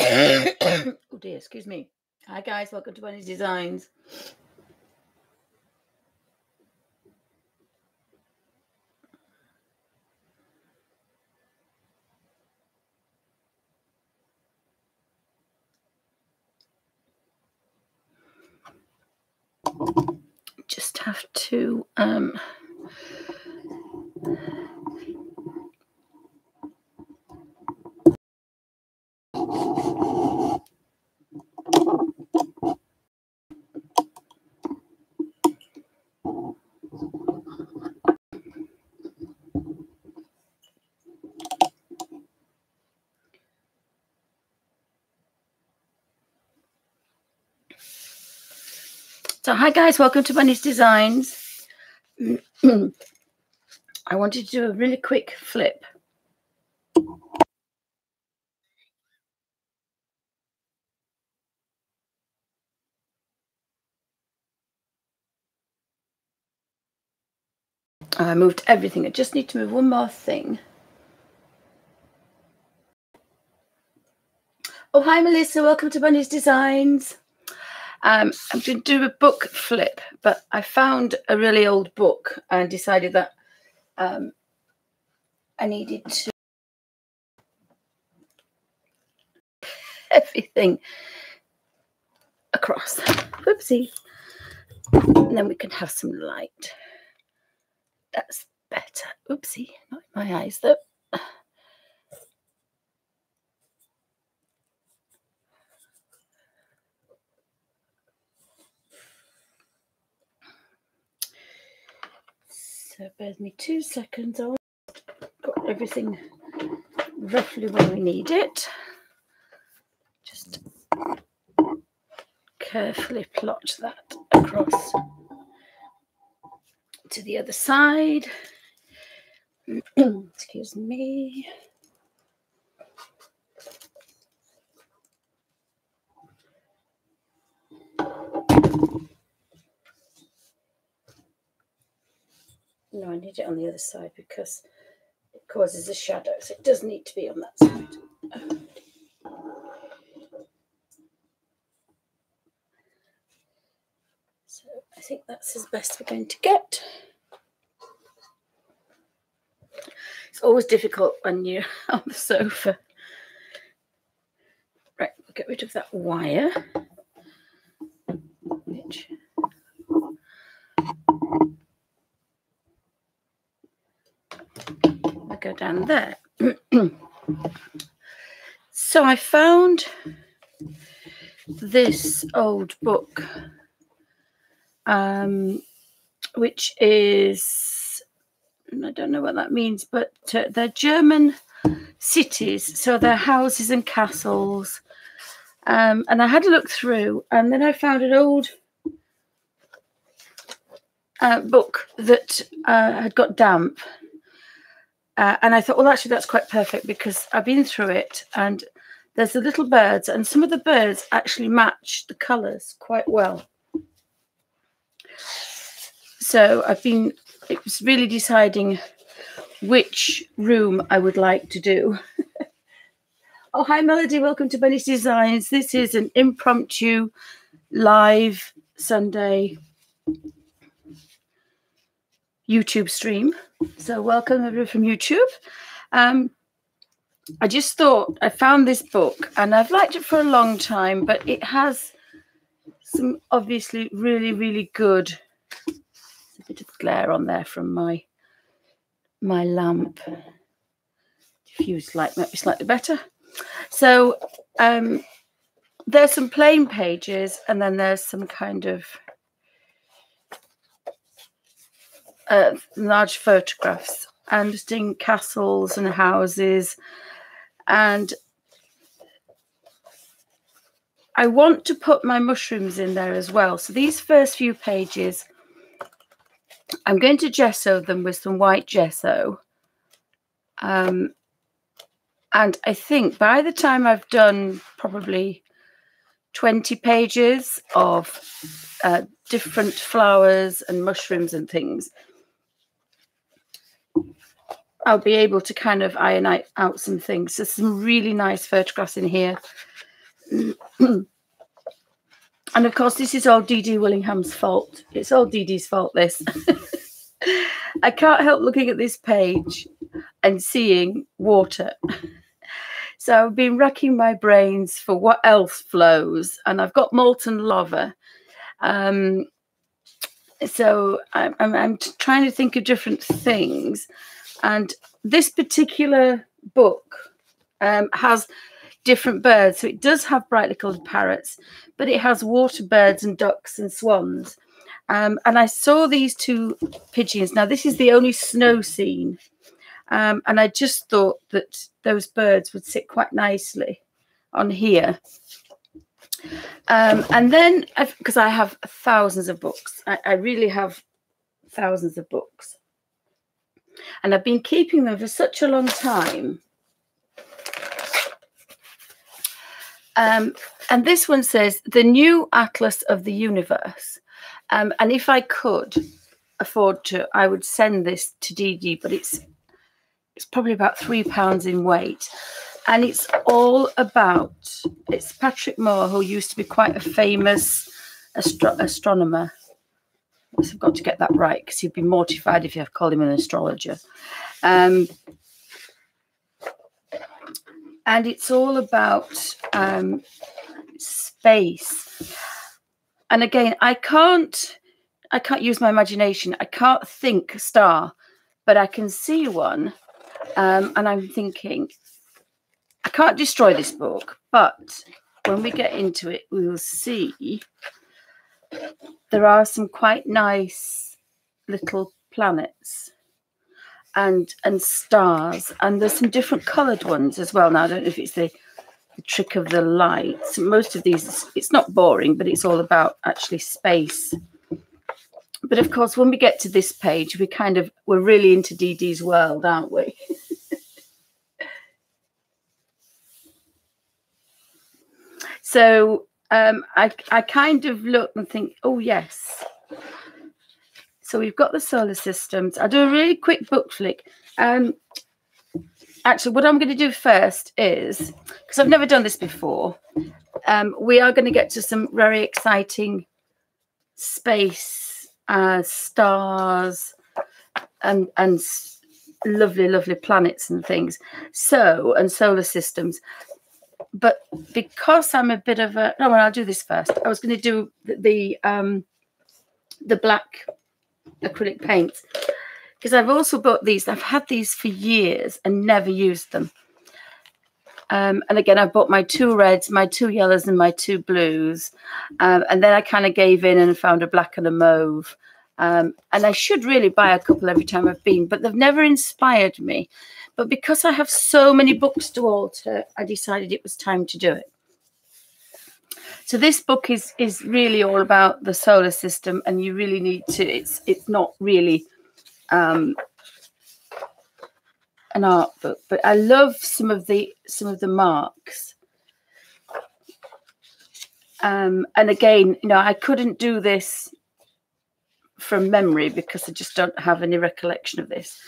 Oh dear, excuse me. Hi guys, welcome to Bunny's Designs. Just have to So hi guys, welcome to Bunny's Designs. I wanted to do a really quick flip. I moved everything. I just need to move one more thing. Oh, hi Melissa, welcome to Bunny's Designs. I'm going to do a book flip, but I found a really old book and decided that I needed to everything across. Whoopsie. And then we can have some light. That's better. Oopsie, not in my eyes though. So bear with me 2 seconds. I've got everything roughly where we need it. Just carefully plot that across to the other side. Excuse me. No, I need it on the other side because it causes a shadow, so it does need to be on that side. So I think that's as best we're going to get. It's always difficult when you're on the sofa. Right, we'll get rid of that wire. Which I'll go down there. So I found this old book, which is, I don't know what that means, but they're German cities, so they're houses and castles. And I had a look through, and then I found an old book that had got damp. And I thought, well, actually, that's quite perfect because I've been through it, and there's the little birds, and some of the birds actually match the colours quite well. So it was really deciding which room I would like to do. Oh, hi, Melody. Welcome to Bunny's Designs. This is an impromptu live Sunday YouTube stream. So welcome everyone from YouTube. I just thought I found this book and I've liked it for a long time, but it has some obviously really, really good, a bit of glare on there from my lamp. Diffused light might be slightly better. So there's some plain pages and then there's some kind of large photographs and just in castles and houses. And I want to put my mushrooms in there as well. So these first few pages, I'm going to gesso them with some white gesso. And I think by the time I've done probably 20 pages of different flowers and mushrooms and things, I'll be able to kind of iron out some things. There's some really nice photographs in here. And of course, this is all D.D. Willingham's fault. It's all D.D.'s fault, this. I can't help looking at this page and seeing water. So I've been racking my brains for what else flows. And I've got molten lava. So I'm trying to think of different things. And this particular book has different birds. So it does have brightly coloured parrots, but it has water birds and ducks and swans. And I saw these two pigeons. Now, this is the only snow scene. And I just thought that those birds would sit quite nicely on here. And then, because I have thousands of books, I really have thousands of books. And I've been keeping them for such a long time. And this one says, The New Atlas of the Universe. And if I could afford to, I would send this to Dee, but it's probably about £3 in weight. And it's all about, it's Patrick Moore, who used to be quite a famous astronomer. I've got to get that right, because he'd be mortified if you have called him an astrologer. And it's all about space. And again, I can't use my imagination. I can't think a star, but I can see one. And I'm thinking, I can't destroy this book, but when we get into it, we will see there are some quite nice little planets and stars, and there's some different coloured ones as well. Now, I don't know if it's the trick of the lights. Most of these, it's not boring, but it's all about actually space. But of course, when we get to this page, we're really into Dee world, aren't we? So I kind of look and think, oh, yes. So we've got the solar systems. I'll do a really quick book flick. Actually, what I'm going to do first is, because I've never done this before, we are going to get to some very exciting space, stars, and lovely, lovely planets and things. So, and solar systems. But because I'm a bit of a, no, well, I'll do this first. I was going to do the black acrylic paint, because I've also bought these. I've had these for years and never used them. And again, I bought my 2 reds, my 2 yellows, and my 2 blues. And then I kind of gave in and found a black and a mauve. And I should really buy a couple every time I've been, but they've never inspired me. But because I have so many books to alter, I decided it was time to do it. So this book is really all about the solar system, and you really need to, it's not really an art book, but I love some of the marks. And again, I couldn't do this from memory because I just don't have any recollection of this.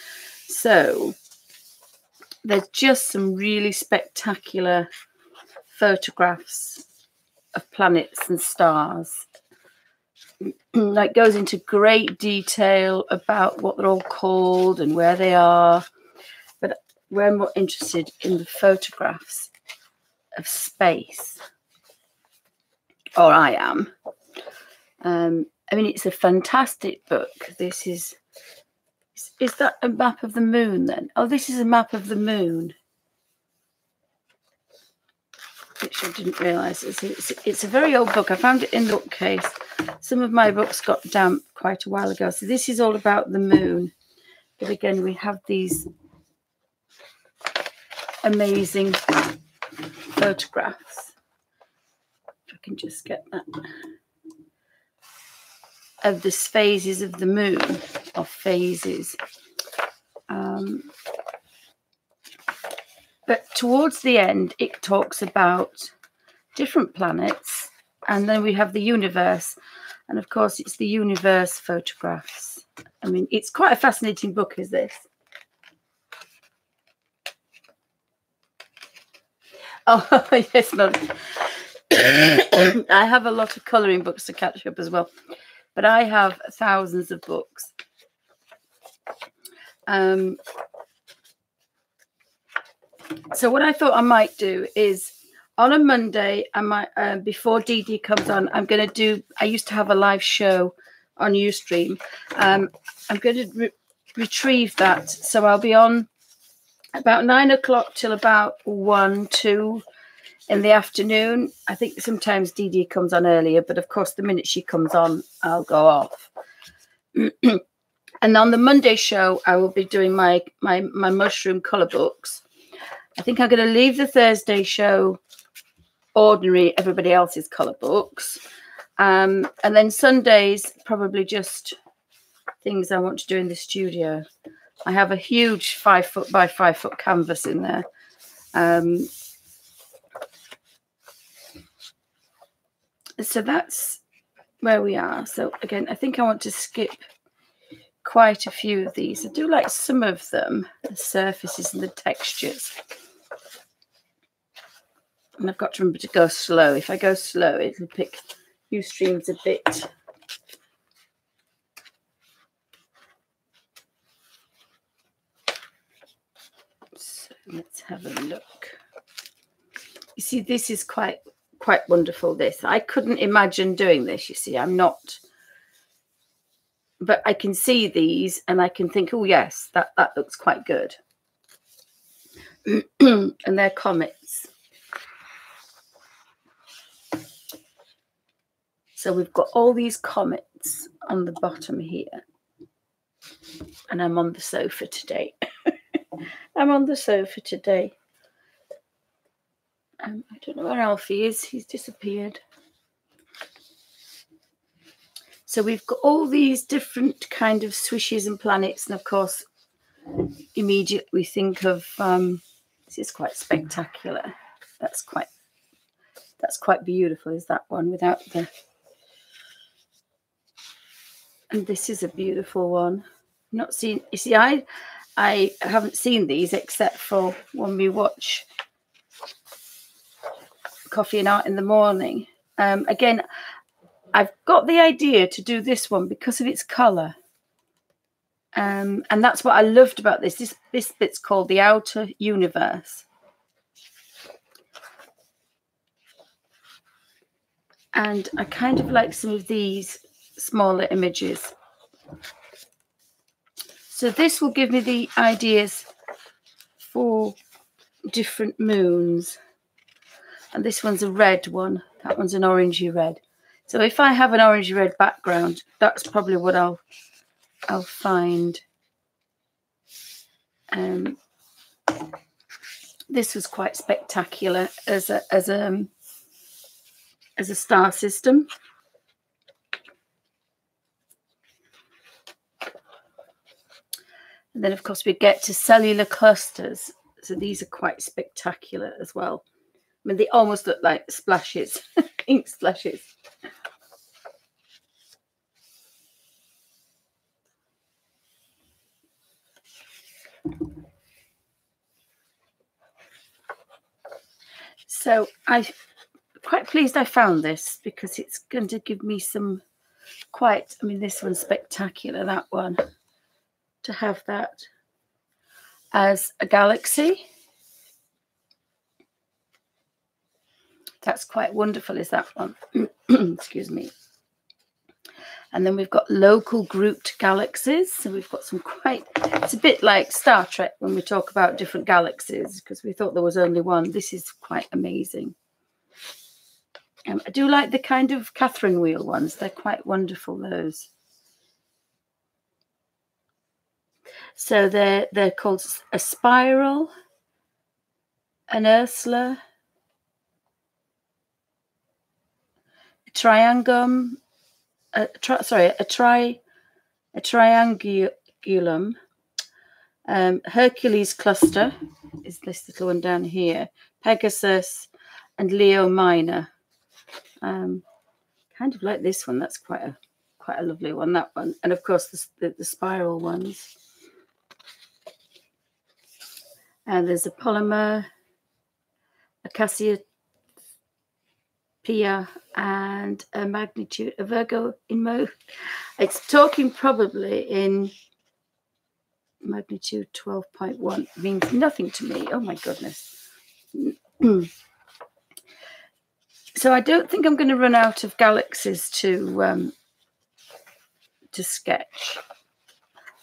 So there's just some really spectacular photographs of planets and stars. Like, goes into great detail about what they're all called and where they are. But we're more interested in the photographs of space. Or I am. I mean, it's a fantastic book. This is that a map of the moon then? Oh, this is a map of the moon. Which I didn't realise. It's a very old book. I found it in the bookcase. Some of my books got damp quite a while ago. So this is all about the moon. But again, we have these amazing photographs. If I can just get that. Of the phases of the moon, or phases. But towards the end, it talks about different planets, and then we have the universe. And of course, it's the universe photographs. I mean, it's quite a fascinating book, is this? Oh, yes, no. I have a lot of colouring books to catch up as well, but I have thousands of books. So what I thought I might do is on a Monday, I might before Dee Dee comes on, I'm going to do. I used to have a live show on Ustream. I'm going to retrieve that, so I'll be on about 9 o'clock till about 1, 2 in the afternoon. I think sometimes Dee Dee comes on earlier, but of course, the minute she comes on, I'll go off. And on the Monday show, I will be doing my mushroom colour books. I think I'm going to leave the Thursday show ordinary, everybody else's colour books. And then Sundays, probably just things I want to do in the studio. I have a huge 5 foot by 5 foot canvas in there. So that's where we are. So again, I think I want to skip quite a few of these. I do like some of them, the surfaces and the textures. And I've got to remember to go slow. If I go slow, it'll pick Ustreams a bit. So let's have a look. You see, this is quite wonderful. This, I couldn't imagine doing this. You see, I'm not, but I can see these and I can think, oh yes, that looks quite good. And they're comets. So we've got all these comets on the bottom here. And I'm on the sofa today. I'm on the sofa today. I don't know where Alfie is. He's disappeared. So we've got all these different kind of swishes and planets. And of course, immediately we think of, this is quite spectacular. That's quite beautiful, is that one without the... And this is a beautiful one. Not seen, you see, I haven't seen these except for when we watch Coffee and Art in the Morning. Again, I've got the idea to do this one because of its colour. And that's what I loved about this. This bit's called The Outer Universe. And I kind of like some of these smaller images. So this will give me the ideas for different moons. And this one's a red one. That one's an orangey red. So if I have an orangey red background, that's probably what I'll find. This was quite spectacular as a star system. And then, of course, we get to cellular clusters. So these are quite spectacular as well. I mean, they almost look like splashes, ink splashes. So I'm quite pleased I found this because it's going to give me some quite, I mean, this one's spectacular, that one. To have that as a galaxy. That's quite wonderful, is that one? Excuse me. And then we've got local grouped galaxies. So we've got some quite, it's a bit like Star Trek when we talk about different galaxies because we thought there was only one. This is quite amazing. I do like the kind of Catherine wheel ones. They're quite wonderful, those. So they're called a spiral, an Ursula, a triangulum, a triangulum. Hercules cluster is this little one down here. Pegasus and Leo Minor. Kind of like this one. That's quite a lovely one. That one, and of course the spiral ones. And there's a polymer, a Pia, and a magnitude, a Virgo in mode. It's talking probably in magnitude 12.1. Means nothing to me. Oh my goodness. So I don't think I'm going to run out of galaxies to sketch.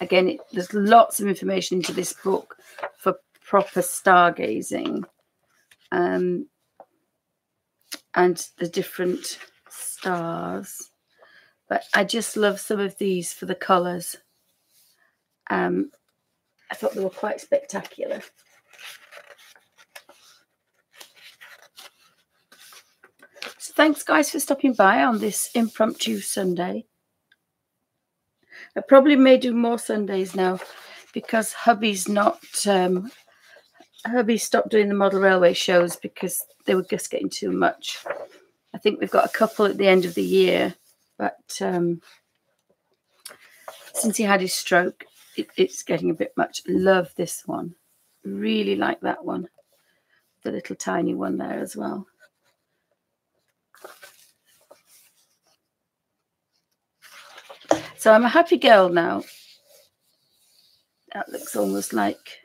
Again, there's lots of information into this book for proper stargazing, and the different stars. But I just love some of these for the colours. I thought they were quite spectacular. So thanks, guys, for stopping by on this impromptu Sunday. I probably may do more Sundays now because hubby's not... hubby stopped doing the model railway shows because they were just getting too much. I think we've got a couple at the end of the year, but since he had his stroke, it's getting a bit much. Love this one. Really like that one. The little tiny one there as well. So I'm a happy girl now. That looks almost like...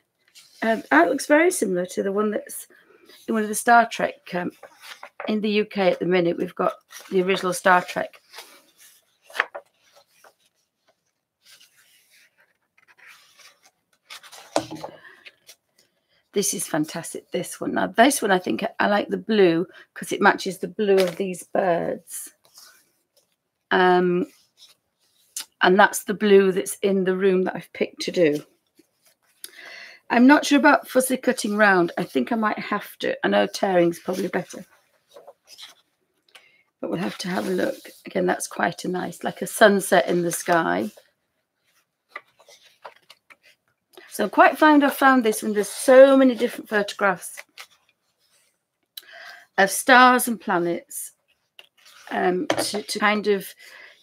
that looks very similar to the one that's in one of the Star Trek. In the UK at the minute, we've got the original Star Trek. This is fantastic, this one. Now, this one, I think I like the blue because it matches the blue of these birds. And that's the blue that's in the room that I've picked to do. I'm not sure about fussy cutting round. I think I might have to. I know tearing's probably better. But we'll have to have a look. Again, that's quite a nice, like a sunset in the sky. So I'm quite fond I found this when there's so many different photographs of stars and planets to kind of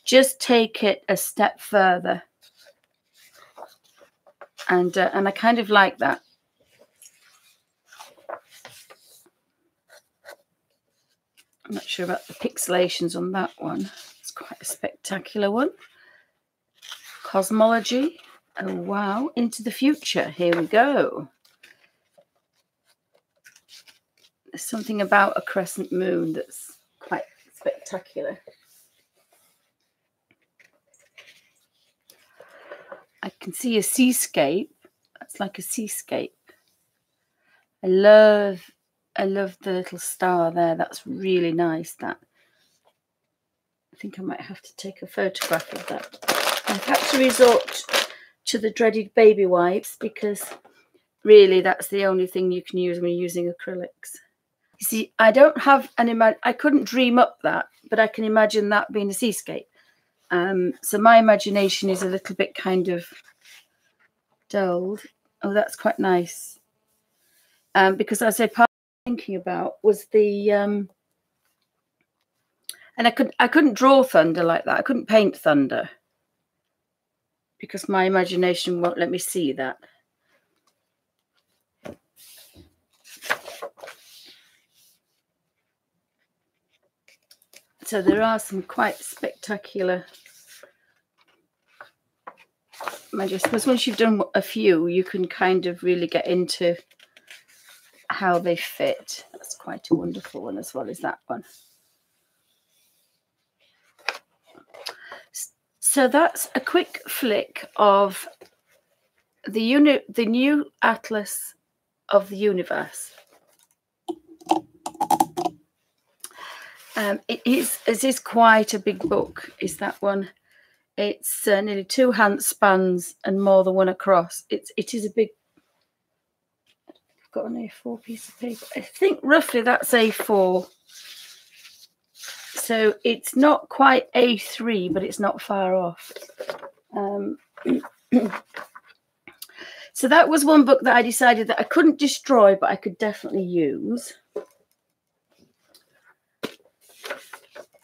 just take it a step further. And I kind of like that. I'm not sure about the pixelations on that one. It's quite a spectacular one. Cosmology. Oh, wow. Into the future. Here we go. There's something about a crescent moon that's quite spectacular. I can see a seascape. That's like a seascape. I love the little star there. That's really nice, that. I think I might have to take a photograph of that. I've had to resort to the dreaded baby wipes because really that's the only thing you can use when you're using acrylics. You see, I don't have I couldn't dream up that, but I can imagine that being a seascape. So my imagination is a little bit kind of dulled. Oh, that's quite nice. Because as I was thinking about was the and I couldn't draw thunder like that. I couldn't paint thunder because my imagination won't let me see that. So there are some quite spectacular. I suppose once you've done a few, you can kind of really get into how they fit. That's quite a wonderful one as well as that one. So that's a quick flick of the new Atlas of the Universe. It is quite a big book, is that one. It's nearly 2 hand spans and more than one across. It is a big. I've got an A4 piece of paper. I think roughly that's A4. So it's not quite A3, but it's not far off. So that was one book that I decided that I couldn't destroy, but I could definitely use.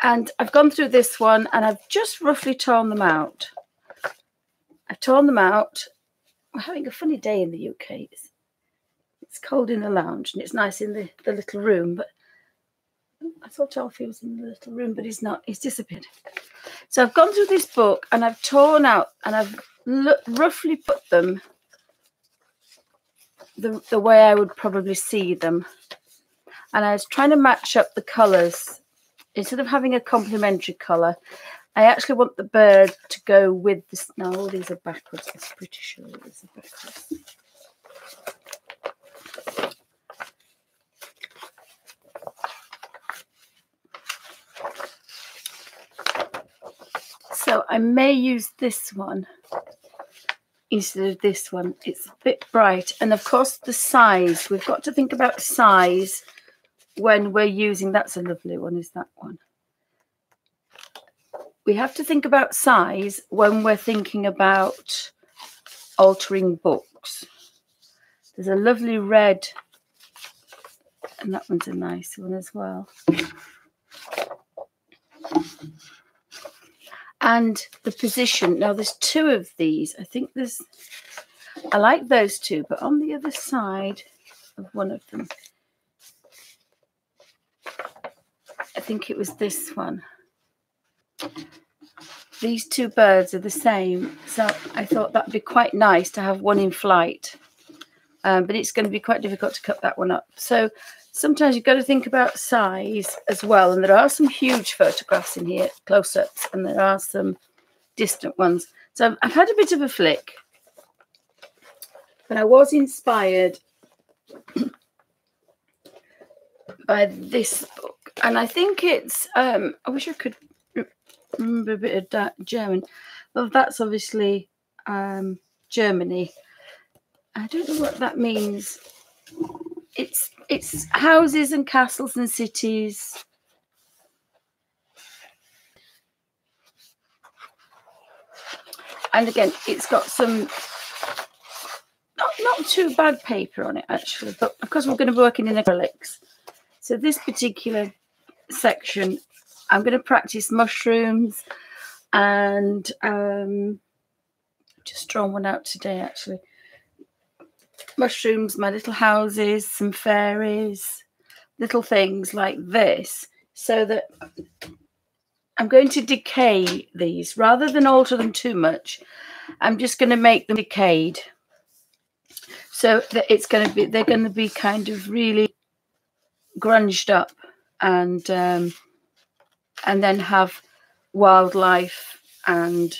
And I've gone through this one and I've just roughly torn them out. I've torn them out. We're having a funny day in the UK. It's cold in the lounge and it's nice in the little room, but I thought Alfie was in the little room, but he's not. He's disappeared. So I've gone through this book and I've torn out and I've roughly put them the way I would probably see them. And I was trying to match up the colours. Instead of having a complementary colour, I actually want the bird to go with this. Now, all these are backwards. I'm pretty sure these are backwards. So I may use this one instead of this one. It's a bit bright. And of course, the size. We've got to think about size when we're using. That's a lovely one, is that one. We have to think about size when we're thinking about altering books. There's a lovely red, and that one's a nice one as well. And the position. Now, there's two of these. I think there's, I like those two, but on the other side of one of them, I think it was this one. These two birds are the same. So I thought that'd be quite nice to have one in flight. But it's going to be quite difficult to cut that one up. So sometimes you've got to think about size as well. And there are some huge photographs in here, close-ups, and there are some distant ones. So I've had a bit of a flick. But I was inspired by this book. And I think it's, I wish I could remember a bit of that German. Well, that's obviously Germany. I don't know what that means. It's houses and castles and cities. And again, it's got some not too bad paper on it actually, but because we're going to be working in acrylics. So this particular section, I'm going to practice mushrooms, and just drawn one out today actually. Mushrooms, my little houses, some fairies, little things like this, so that I'm going to decay these rather than alter them too much. I'm just going to make them decayed, so that it's going to be, they're going to be kind of really grunged up, and then have wildlife and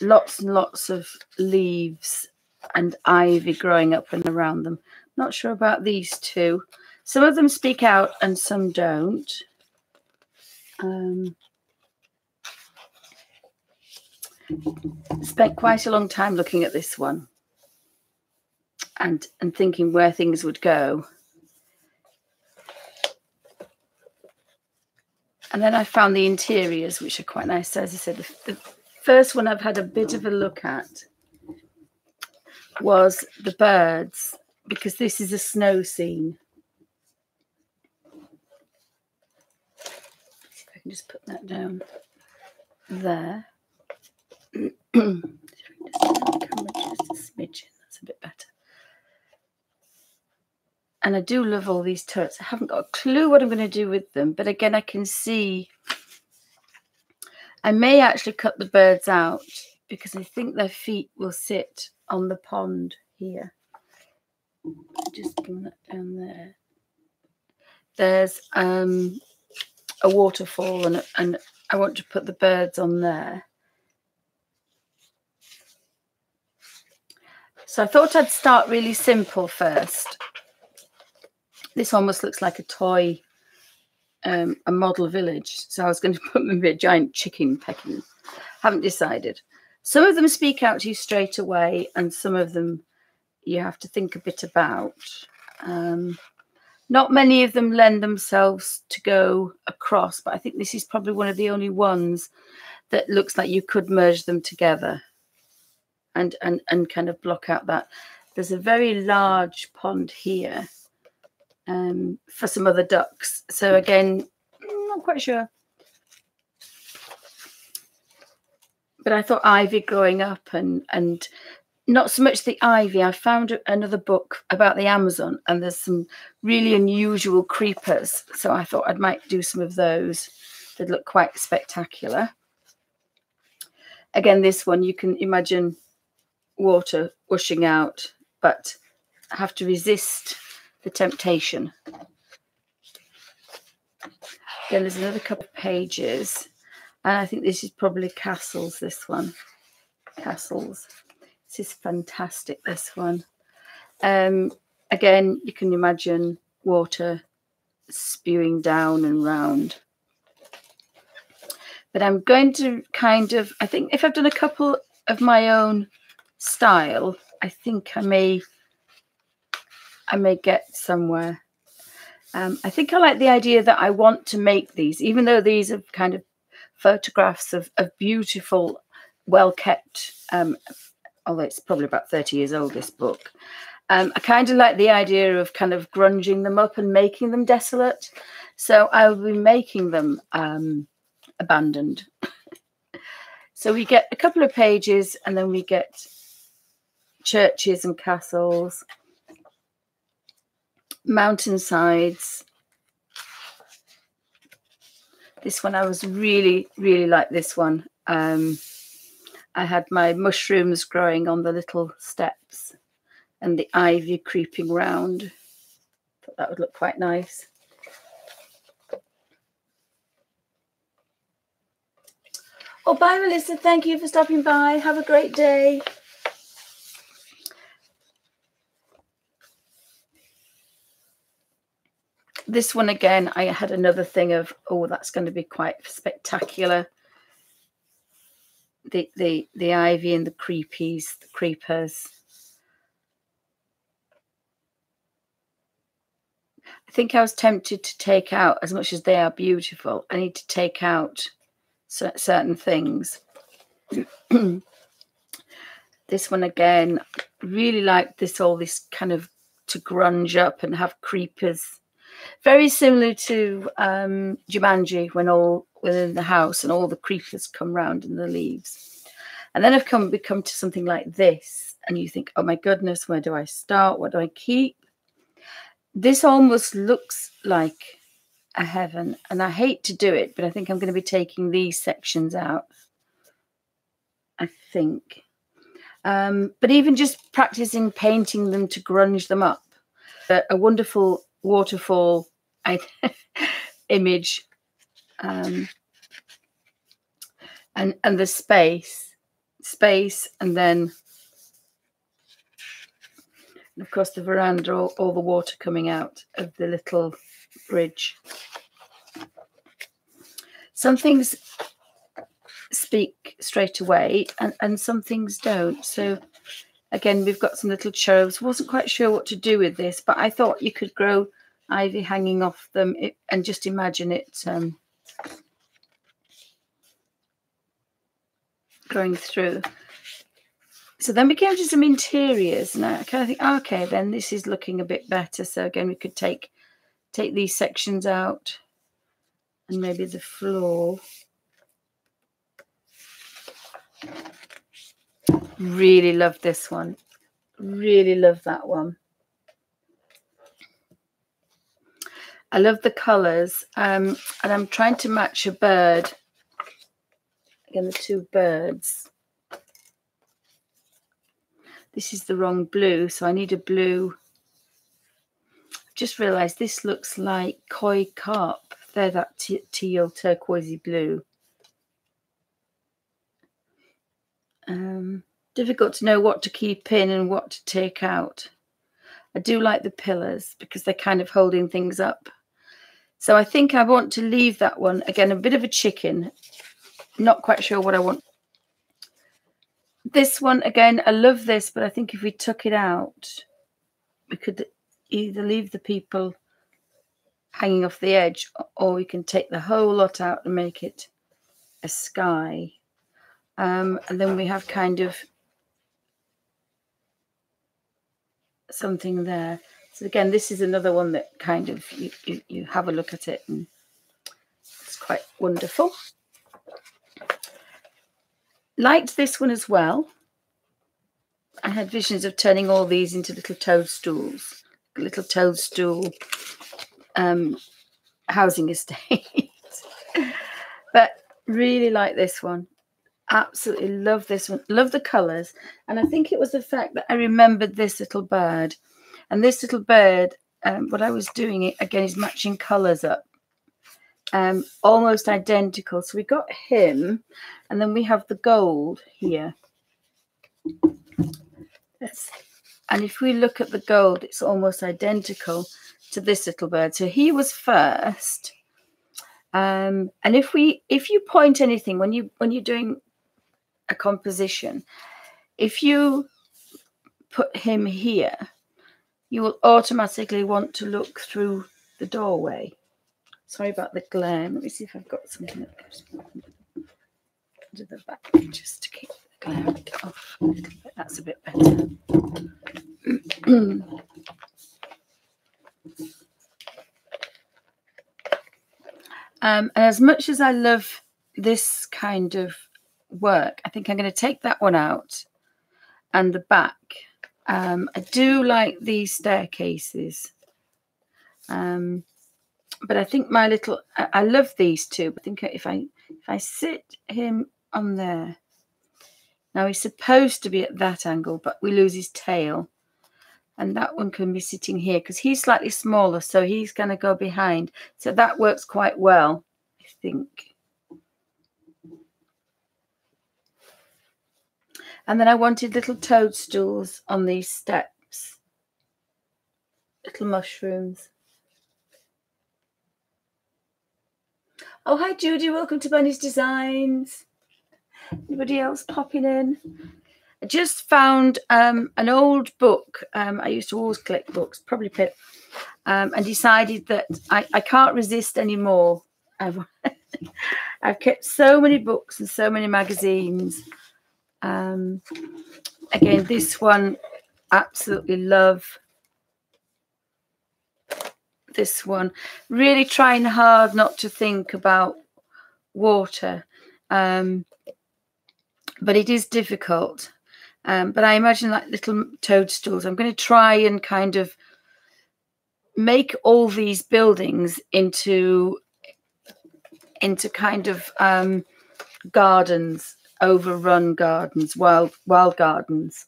lots and lots of leaves and ivy growing up and around them. Not sure about these two. Some of them speak out and some don't. Spent quite a long time looking at this one and thinking where things would go. And then I found the interiors, which are quite nice. So as I said, the first one I've had a bit of a look at was the birds, because this is a snow scene. See if I can just put that down there. Just the camera just a smidgen. That's a bit better. And I do love all these turrets. I haven't got a clue what I'm going to do with them, but again, I can see. I may actually cut the birds out because I think their feet will sit on the pond here. Just bring that down there. There's a waterfall, and I want to put the birds on there. So I thought I'd start really simple first. This almost looks like a toy, a model village. So I was going to put maybe a giant chicken pecking. Haven't decided. Some of them speak out to you straight away, and some of them you have to think a bit about. Not many of them lend themselves to go across, but I think this is probably one of the only ones that looks like you could merge them together and kind of block out that. There's a very large pond here for some other ducks. So again, I'm not quite sure. But I thought ivy growing up and not so much the ivy. I found another book about the Amazon, and there's some really unusual creepers. So I thought I might do some of those that look quite spectacular. Again, this one, you can imagine water washing out, but have to resist the temptation. Then there's another couple of pages, and I think this is probably castles, this one. Castles. This is fantastic, this one. Again, you can imagine water spewing down and round. But I'm going to kind of, I think if I've done a couple of my own style, I think I may get somewhere. I think I like the idea that I want to make these, even though these are kind of photographs of beautiful, well-kept, although it's probably about 30 years old, this book. I kind of like the idea of kind of grunging them up and making them desolate. So I'll be making them abandoned. So we get a couple of pages, and then we get churches and castles, mountainsides. This one I was really like this one. I had my mushrooms growing on the little steps and the ivy creeping round. Thought that would look quite nice. Oh, bye, Melissa. Thank you for stopping by. Have a great day. This one again, I had another thing of, oh, that's going to be quite spectacular. The ivy and the creepers. I think I was tempted to take out, as much as they are beautiful, I need to take out certain things. This one again, really like this, all this kind of to grunge up and have creepers. Very similar to Jumanji, when all within the house and all the creepers come round in the leaves. And then I've come to something like this, and you think, oh my goodness, where do I start? What do I keep? This almost looks like a heaven, and I hate to do it, but I think I'm going to be taking these sections out, I think. But even just practicing painting them to grunge them up. A wonderful waterfall image, and the space, and then of course the veranda, all the water coming out of the little bridge. Some things speak straight away, and some things don't. So again, we've got some little cherubs. Wasn't quite sure what to do with this, but I thought you could grow ivy hanging off them and just imagine it going through. So then we came to some interiors, and I kind of think, okay, then this is looking a bit better. So again, we could take these sections out, and maybe the floor. Really love this one. Really love that one. I love the colours, and I'm trying to match a bird. Again, the two birds. This is the wrong blue, so I need a blue. I've just realised this looks like koi carp. They're that teal turquoisey blue. Difficult to know what to keep in and what to take out. I do like the pillars because they're kind of holding things up. So I think I want to leave that one. Again, a bit of a chicken. Not quite sure what I want. This one, again, I love this, but I think if we took it out, we could either leave the people hanging off the edge, or we can take the whole lot out and make it a sky. And then we have kind of something there. So again, this is another one that kind of you have a look at it, and it's quite wonderful. Liked this one as well. I had visions of turning all these into little toadstools, little toadstool housing estate. But really like this one. Absolutely love this one. Love the colours. And I think it was the fact that I remembered this little bird. And this little bird, what I was doing it again is matching colours up. Almost identical. So we got him, and then we have the gold here. And if we look at the gold, it's almost identical to this little bird. So he was first. And if you point anything when you're doing a composition, if you put him here, you will automatically want to look through the doorway. Sorry about the glare. Let me see if I've got something that goes to the back just to keep the glare off a little bit. That's a bit better. And as much as I love this kind of work, I think I'm going to take that one out and the back. I do like these staircases. But I think I love these two. I think if I sit him on there, now he's supposed to be at that angle, but we lose his tail. And that one can be sitting here because he's slightly smaller, so he's going to go behind. So that works quite well, I think. And then I wanted little toadstools on these steps. Little mushrooms. Oh, hi, Judy. Welcome to Bunny's Designs. Anybody else popping in? I just found an old book. I used to always collect books, probably Pip, and decided that I can't resist anymore. I've kept so many books and so many magazines. Again, this one, absolutely love. This one, really trying hard not to think about water, but it is difficult. But I imagine like little toadstools. I'm going to try and kind of make all these buildings into kind of gardens, overrun gardens, wild gardens.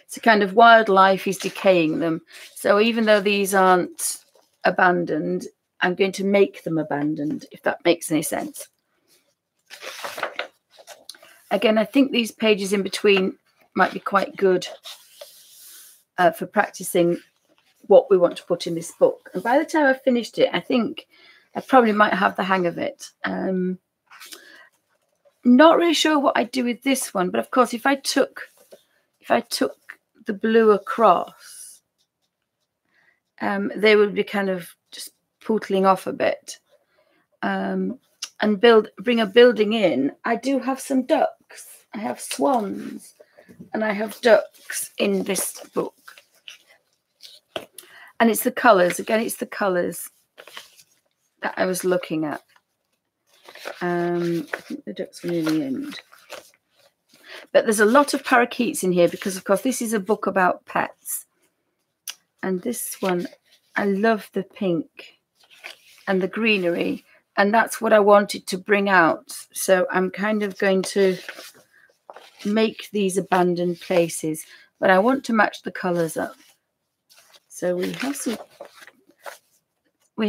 So kind of wildlife is decaying them. So even though these aren't abandoned, I'm going to make them abandoned, if that makes any sense. Again, I think these pages in between might be quite good for practicing what we want to put in this book. And by the time I've finished it, I think I probably might have the hang of it. Not really sure what I'd do with this one, but of course, if I took the blue across, they would be kind of just pootling off a bit. And bring a building in. I do have some ducks. I have swans and I have ducks in this book. And it's the colours. Again, it's the colours that I was looking at. I think the ducks were near the end. But there's a lot of parakeets in here because, of course, this is a book about pets. And this one, I love the pink and the greenery. And that's what I wanted to bring out. So I'm kind of going to make these abandoned places. But I want to match the colours up. So we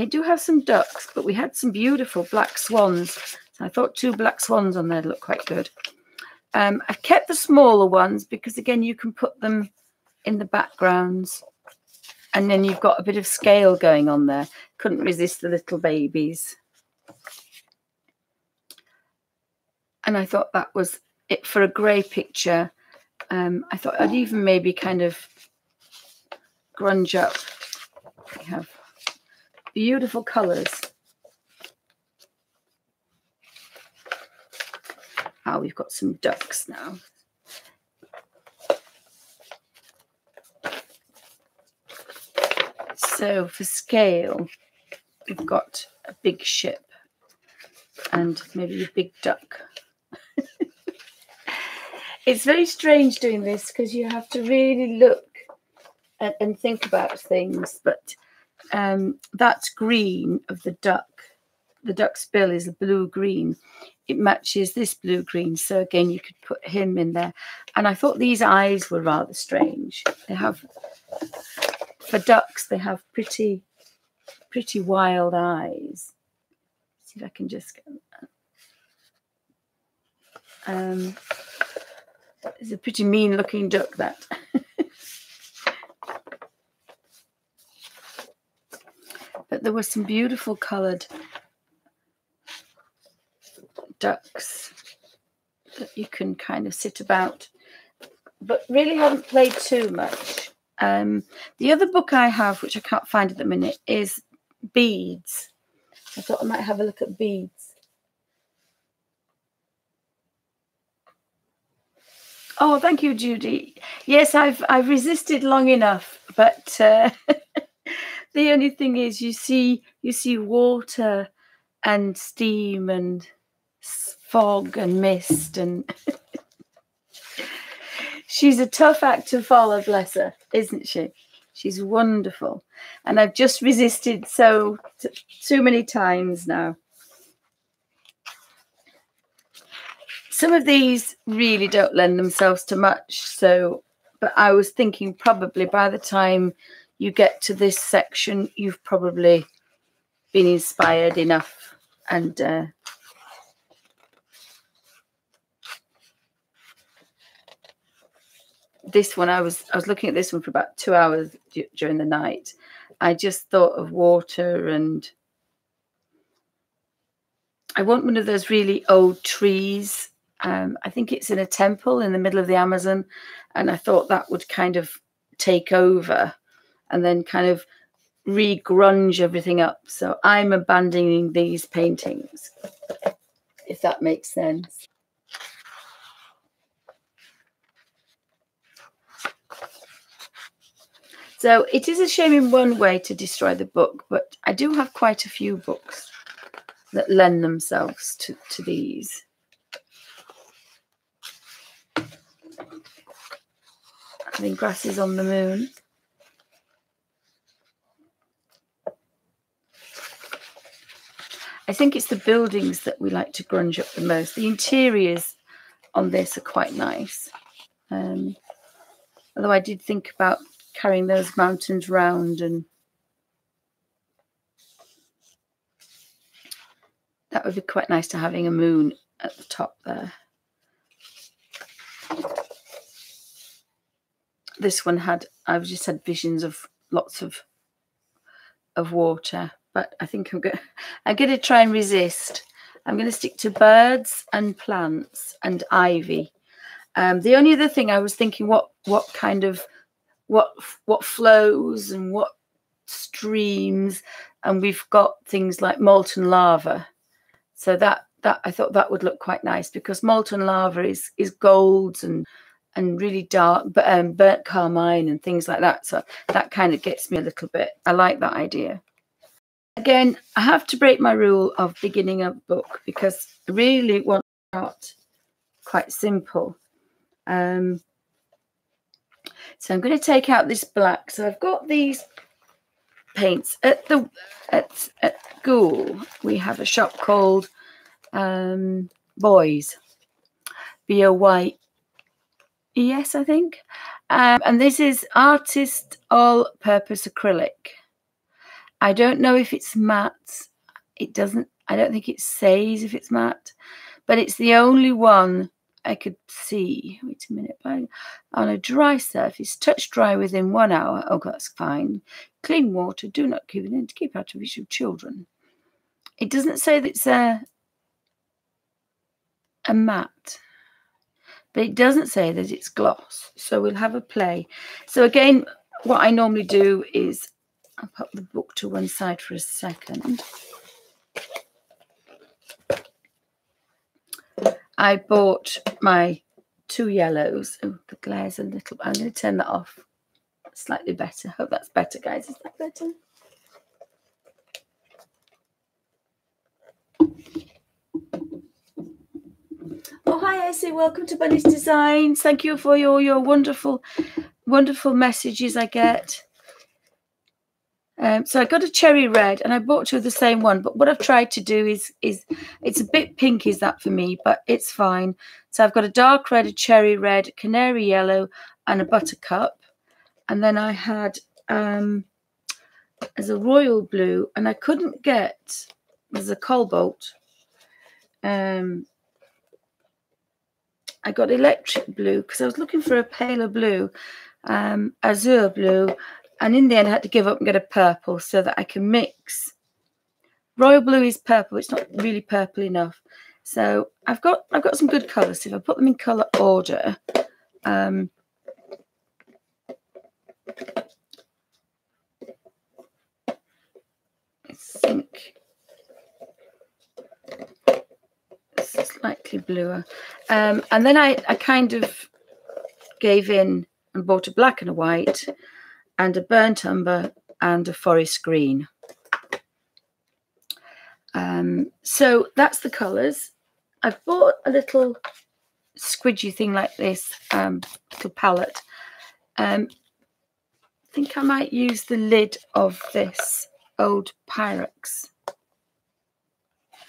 do have some ducks, but we had some beautiful black swans. So I thought 2 black swans on there look quite good. I've kept the smaller ones because, again, you can put them in the backgrounds. And then you've got a bit of scale going on there. Couldn't resist the little babies. And I thought that was it for a grey picture. I thought I'd even maybe kind of grunge up. We have beautiful colours. Oh, we've got some ducks now. So for scale, we've got a big ship and maybe a big duck. It's very strange doing this because you have to really look and think about things. But that green of the duck's bill is blue-green. It matches this blue-green. So again, you could put him in there. And I thought these eyes were rather strange. They have, for ducks, they have pretty wild eyes. Let's see if I can just get it's a pretty mean looking duck, that. But there were some beautiful coloured ducks that you can kind of sit about, but really haven't played too much. The other book I have, which I can't find at the minute, is Beads. I thought I might have a look at Beads. Oh, thank you, Judy. Yes, I've resisted long enough, but the only thing is, you see water and steam and fog and mist, and she's a tough act to follow, bless her, isn't she? She's wonderful, and I've just resisted too many times now. Some of these really don't lend themselves to much, so, but I was thinking probably by the time you get to this section, you've probably been inspired enough. And this one, I was looking at this one for about 2 hours during the night. I just thought of water, and I want one of those really old trees. I think it's in a temple in the middle of the Amazon, and I thought that would kind of take over and then kind of re-grunge everything up. So I'm abandoning these paintings, if that makes sense. So it is a shame in one way to destroy the book, but I do have quite a few books that lend themselves to these. I think Grasses on the Moon. I think it's the buildings that we like to grunge up the most. The interiors on this are quite nice. Although I did think about carrying those mountains round, and that would be quite nice, to having a moon at the top there. This one I've just had visions of lots of water, but I think I'm going to try and resist. I'm going to stick to birds and plants and ivy. The only other thing I was thinking, what kind of what flows and what streams, and we've got things like molten lava. So that I thought that would look quite nice, because molten lava is golds and really dark, but burnt carmine and things like that. So that kind of gets me a little bit. I like that idea. Again, I have to break my rule of beginning a book, because I really want to start quite simple. So I'm going to take out this black. So I've got these paints at Goole. We have a shop called Boys, BOYES, I think. And this is Artist All-Purpose Acrylic. I don't know if it's matte. I don't think it says if it's matte, but it's the only one I could see. Wait a minute. On a dry surface, touch dry within 1 hour. Oh, that's fine. Clean water. Do not keep it in to keep out of reach of children. It doesn't say that it's a matte, but it doesn't say that it's gloss. So we'll have a play. So again, what I normally do is I'll put the book to one side for a second. I bought my 2 yellows. Oh, the glare's a little. I'm going to turn that off. Slightly better. Hope that's better, guys. Is that better? Oh, hi Essie, welcome to Bunny's Designs. Thank you for your wonderful messages I get. So I got a cherry red and I bought two of the same one, but what I've tried to do is it's a bit pink, is that for me, but it's fine. So I've got a dark red, a cherry red, canary yellow, and a buttercup. And then I had as a royal blue, and I couldn't get, there's a cobalt. I got electric blue because I was looking for a paler blue, azure blue, and in the end I had to give up and get a purple so that I can mix. Royal blue is purple, it's not really purple enough. So I've got some good colours. So if I put them in colour order, I think it's slightly bluer. And then I kind of gave in and bought a black and a white and a burnt umber and a forest green. So that's the colours. I've bought a little squidgy thing like this, little palette. I think I might use the lid of this old Pyrex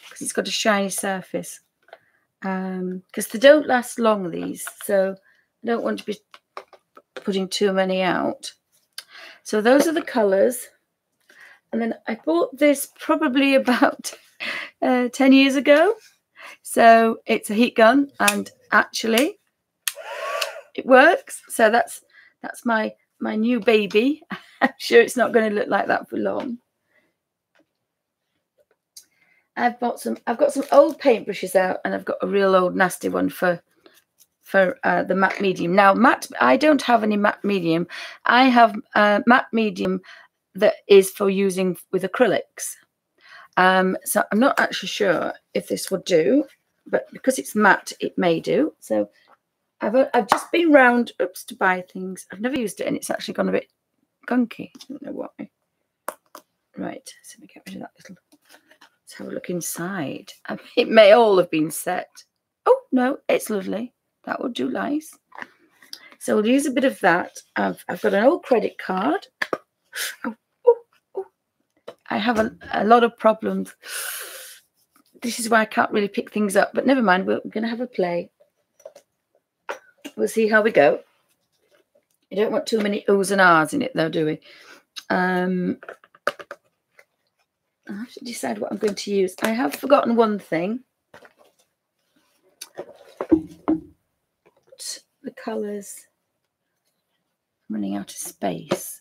because it's got a shiny surface. Because they don't last long, these, so I don't want to be putting too many out. So those are the colours. And then I bought this probably about 10 years ago. So it's a heat gun, and actually it works. So that's my new baby. I'm sure it's not going to look like that for long. I've got some old paintbrushes out, and I've got a real old nasty one for the matte medium. Now, I don't have any matte medium. I have matte medium that is for using with acrylics. So I'm not actually sure if this would do, but because it's matte, it may do. So I've just been round to buy things. I've never used it, and it's actually gone a bit gunky. I don't know why. Right, so we get rid of that little. Let's have a look inside. It may all have been set. Oh no, it's lovely. That would do nice. So we'll use a bit of that. I've got an old credit card. I have a lot of problems. This is why I can't really pick things up, but never mind. We're going to have a play. We'll see how we go. You don't want too many oohs and ahs in it, though, do we? I have to decide what I'm going to use. I have forgotten one thing. The colours. I'm running out of space.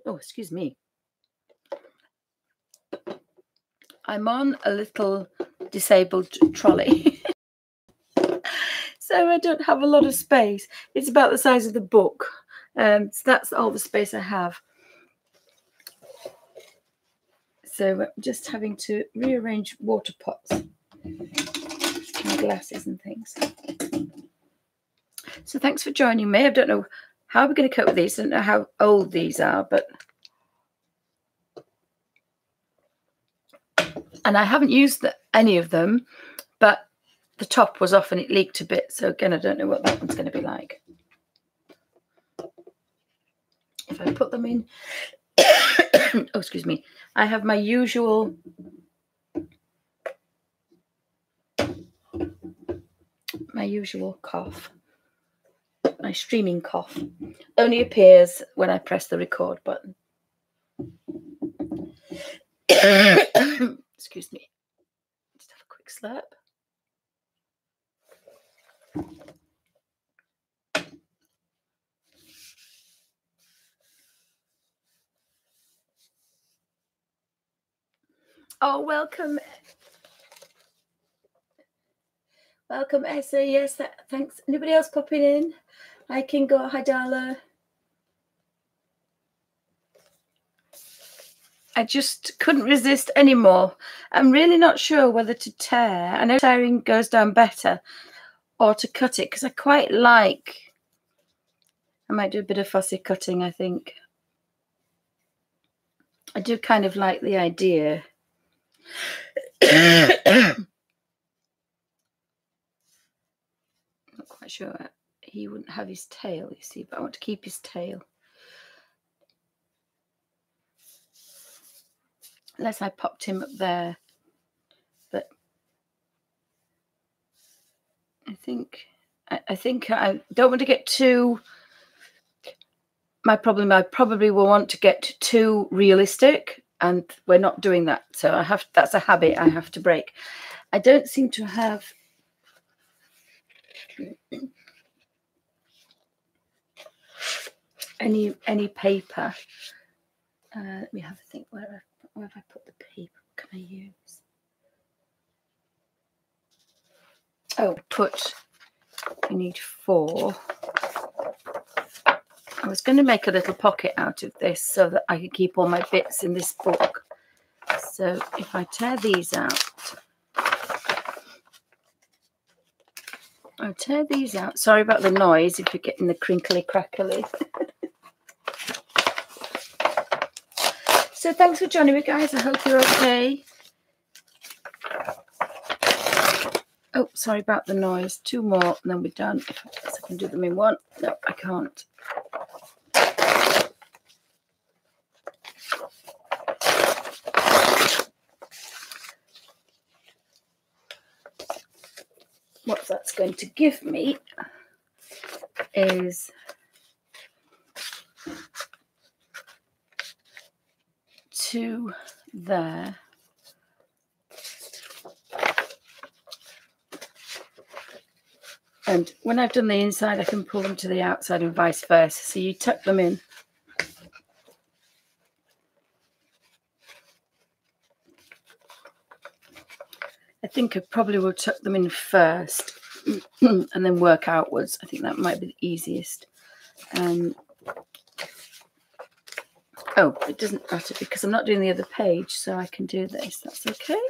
Oh, excuse me. I'm on a little disabled trolley. So I don't have a lot of space. It's about the size of the book. So that's all the space I have. So I'm just having to rearrange water pots and glasses and things. So thanks for joining me. I don't know how we're going to cope with these. I don't know how old these are, but and I haven't used any of them, but the top was off and it leaked a bit. So again, I don't know what that one's going to be like. If I put them in, oh, excuse me, I have my usual cough. My streaming cough only appears when I press the record button. Excuse me. Just have a quick slurp. Oh, welcome. Welcome, Essa. Yes, thanks. Anybody else popping in? Hi, Kingo. Hi, Darla. I just couldn't resist anymore. I'm really not sure whether to tear. I know tearing goes down better, or to cut it, because I quite like. I might do a bit of fussy cutting, I think. I do kind of like the idea. Not quite sure. He wouldn't have his tail, you see, but I want to keep his tail. Unless I popped him up there. But I think I don't want to get too... My problem, I probably will want to get too realistic, and we're not doing that. So that's a habit I have to break. I don't seem to have any paper. Let me have a think. Where have I put the paper? What can I use? Oh, we need 4. I was going to make a little pocket out of this so that I could keep all my bits in this book. So if I tear these out, I'll tear these out. Sorry about the noise if you're getting the crinkly crackly. So thanks for joining me, guys. I hope you're okay. Oh, sorry about the noise. 2 more and then we're done. If I can do them in one. No, I can't. What that's going to give me is 2 there. And when I've done the inside, I can pull them to the outside and vice versa. So you tuck them in. I think I probably will tuck them in first and then work outwards. I think that might be the easiest. Oh, it doesn't matter because I'm not doing the other page, so I can do this. That's okay.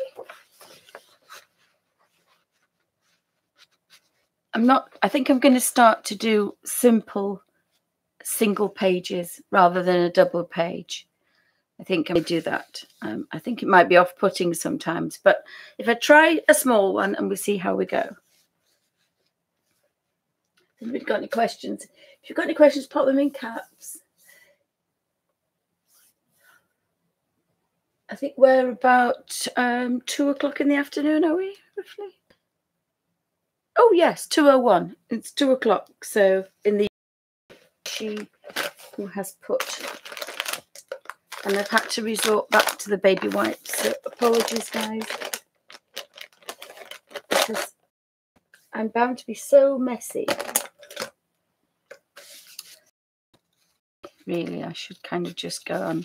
I think I'm going to start to do simple single pages rather than a double page. I think I'm going to do that. I think it might be off-putting sometimes, but if I try a small one and we'll see how we go. Have we got any questions? If you've got any questions, pop them in caps. I think we're about 2 o'clock in the afternoon, are we, roughly? Oh, yes, 2:01. It's 2 o'clock. So in the... She who has put... And I've had to resort back to the baby wipes. So apologies, guys. Because I'm bound to be so messy. Really, I should kind of just go on.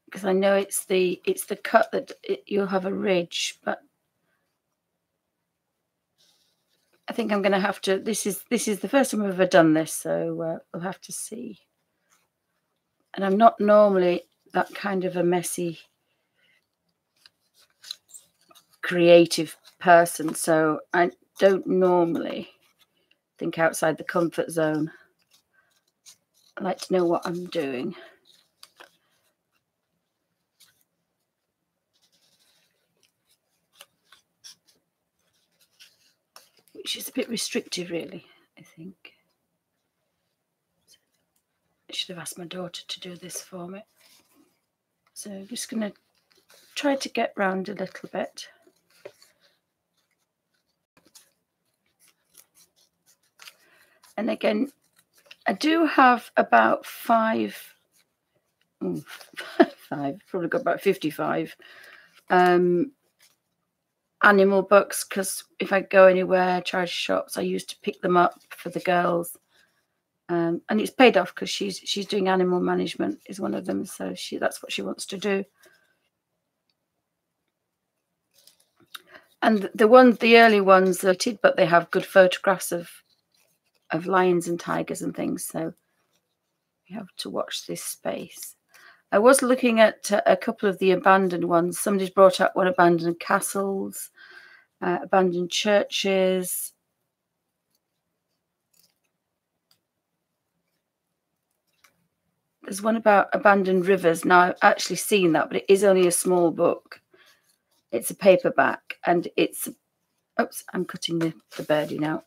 Because I know it's the cut that you'll have a ridge, but I think I'm going to have to. This is the first time I've ever done this, so we'll have to see. And I'm not normally that kind of a messy, creative person, so I don't normally think outside the comfort zone. I like to know what I'm doing. Which is a bit restrictive, really, I think. I should have asked my daughter to do this for me. So I'm just going to try to get round a little bit. And again, I do have about 5, probably got about 55 animal books, because if I go anywhere, charity shops, I used to pick them up for the girls, and it's paid off because she's doing animal management is one of them, so that's what she wants to do. And the early ones are dated, but they have good photographs of lions and tigers and things, so you have to watch this space. I was looking at a couple of the abandoned ones. Somebody's brought up one, abandoned castles, abandoned churches. There's one about abandoned rivers. Now, I've actually seen that, but it is only a small book. It's a paperback, and it's... Oops, I'm cutting the birdie now.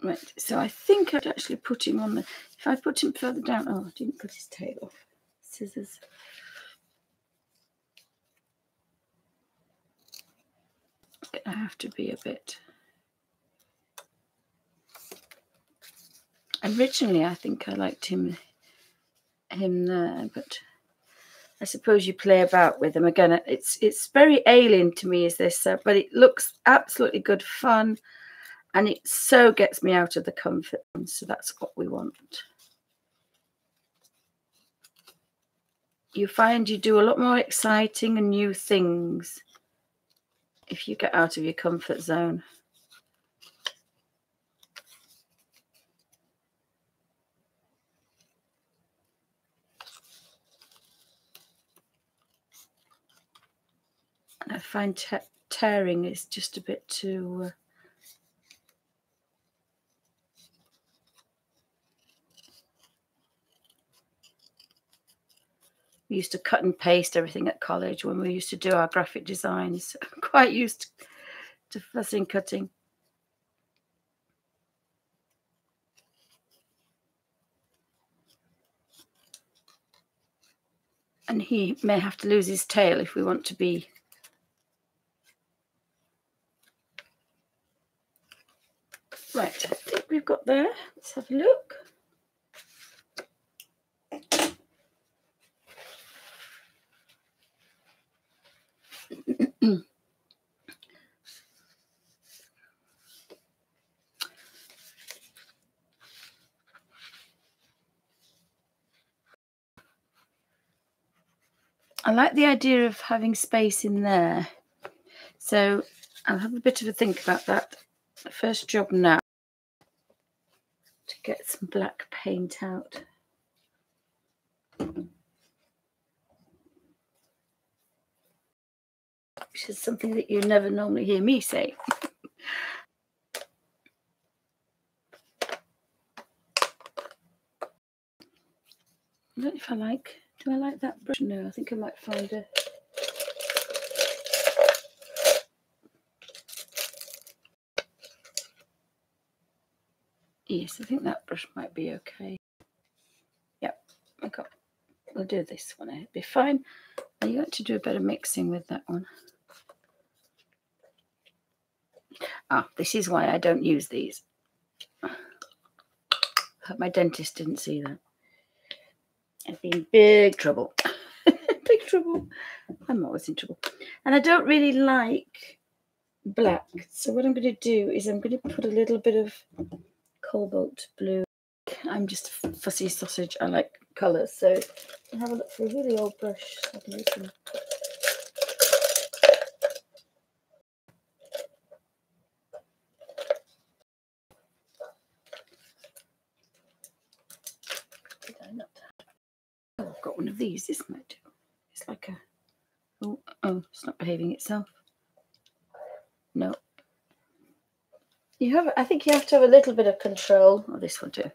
Right, so I think I'd actually put him on the... If I put him further down... Oh, I didn't cut his tail off. Scissors. I have to be a bit... Originally, I think I liked him there, but I suppose you play about with him. Again, it's very alien to me, is this, but it looks absolutely good fun, and it so gets me out of the comfort zone, so that's what we want. You find you do a lot more exciting and new things if you get out of your comfort zone. And I find tearing is just a bit too... We used to cut and paste everything at college when we used to do our graphic designs. I'm quite used to fussing cutting. And he may have to lose his tail if we want to be... Right, I think we've got there. Let's have a look. I like the idea of having space in there. So I'll have a bit of a think about that. The first job now, to get some black paint out. Which is something that you never normally hear me say. I don't know if I like... Do I like that brush? No, I think I might find a... Yes, I think that brush might be okay. Yep, we'll do this one. It'll be fine. Now you got to do a bit of mixing with that one. Ah, this is why I don't use these. Hope my dentist didn't see that. I'd be in big trouble. Big trouble. I'm always in trouble. And I don't really like black. So what I'm going to do is I'm going to put a little bit of cobalt blue. I'm just a fussy sausage. I like colours. So I'll have a look for a really old brush. So I can Oh, I've got one of these. This might do. It's like a... Oh, it's not behaving itself. No. You have... I think you have to have a little bit of control. Oh, this one too.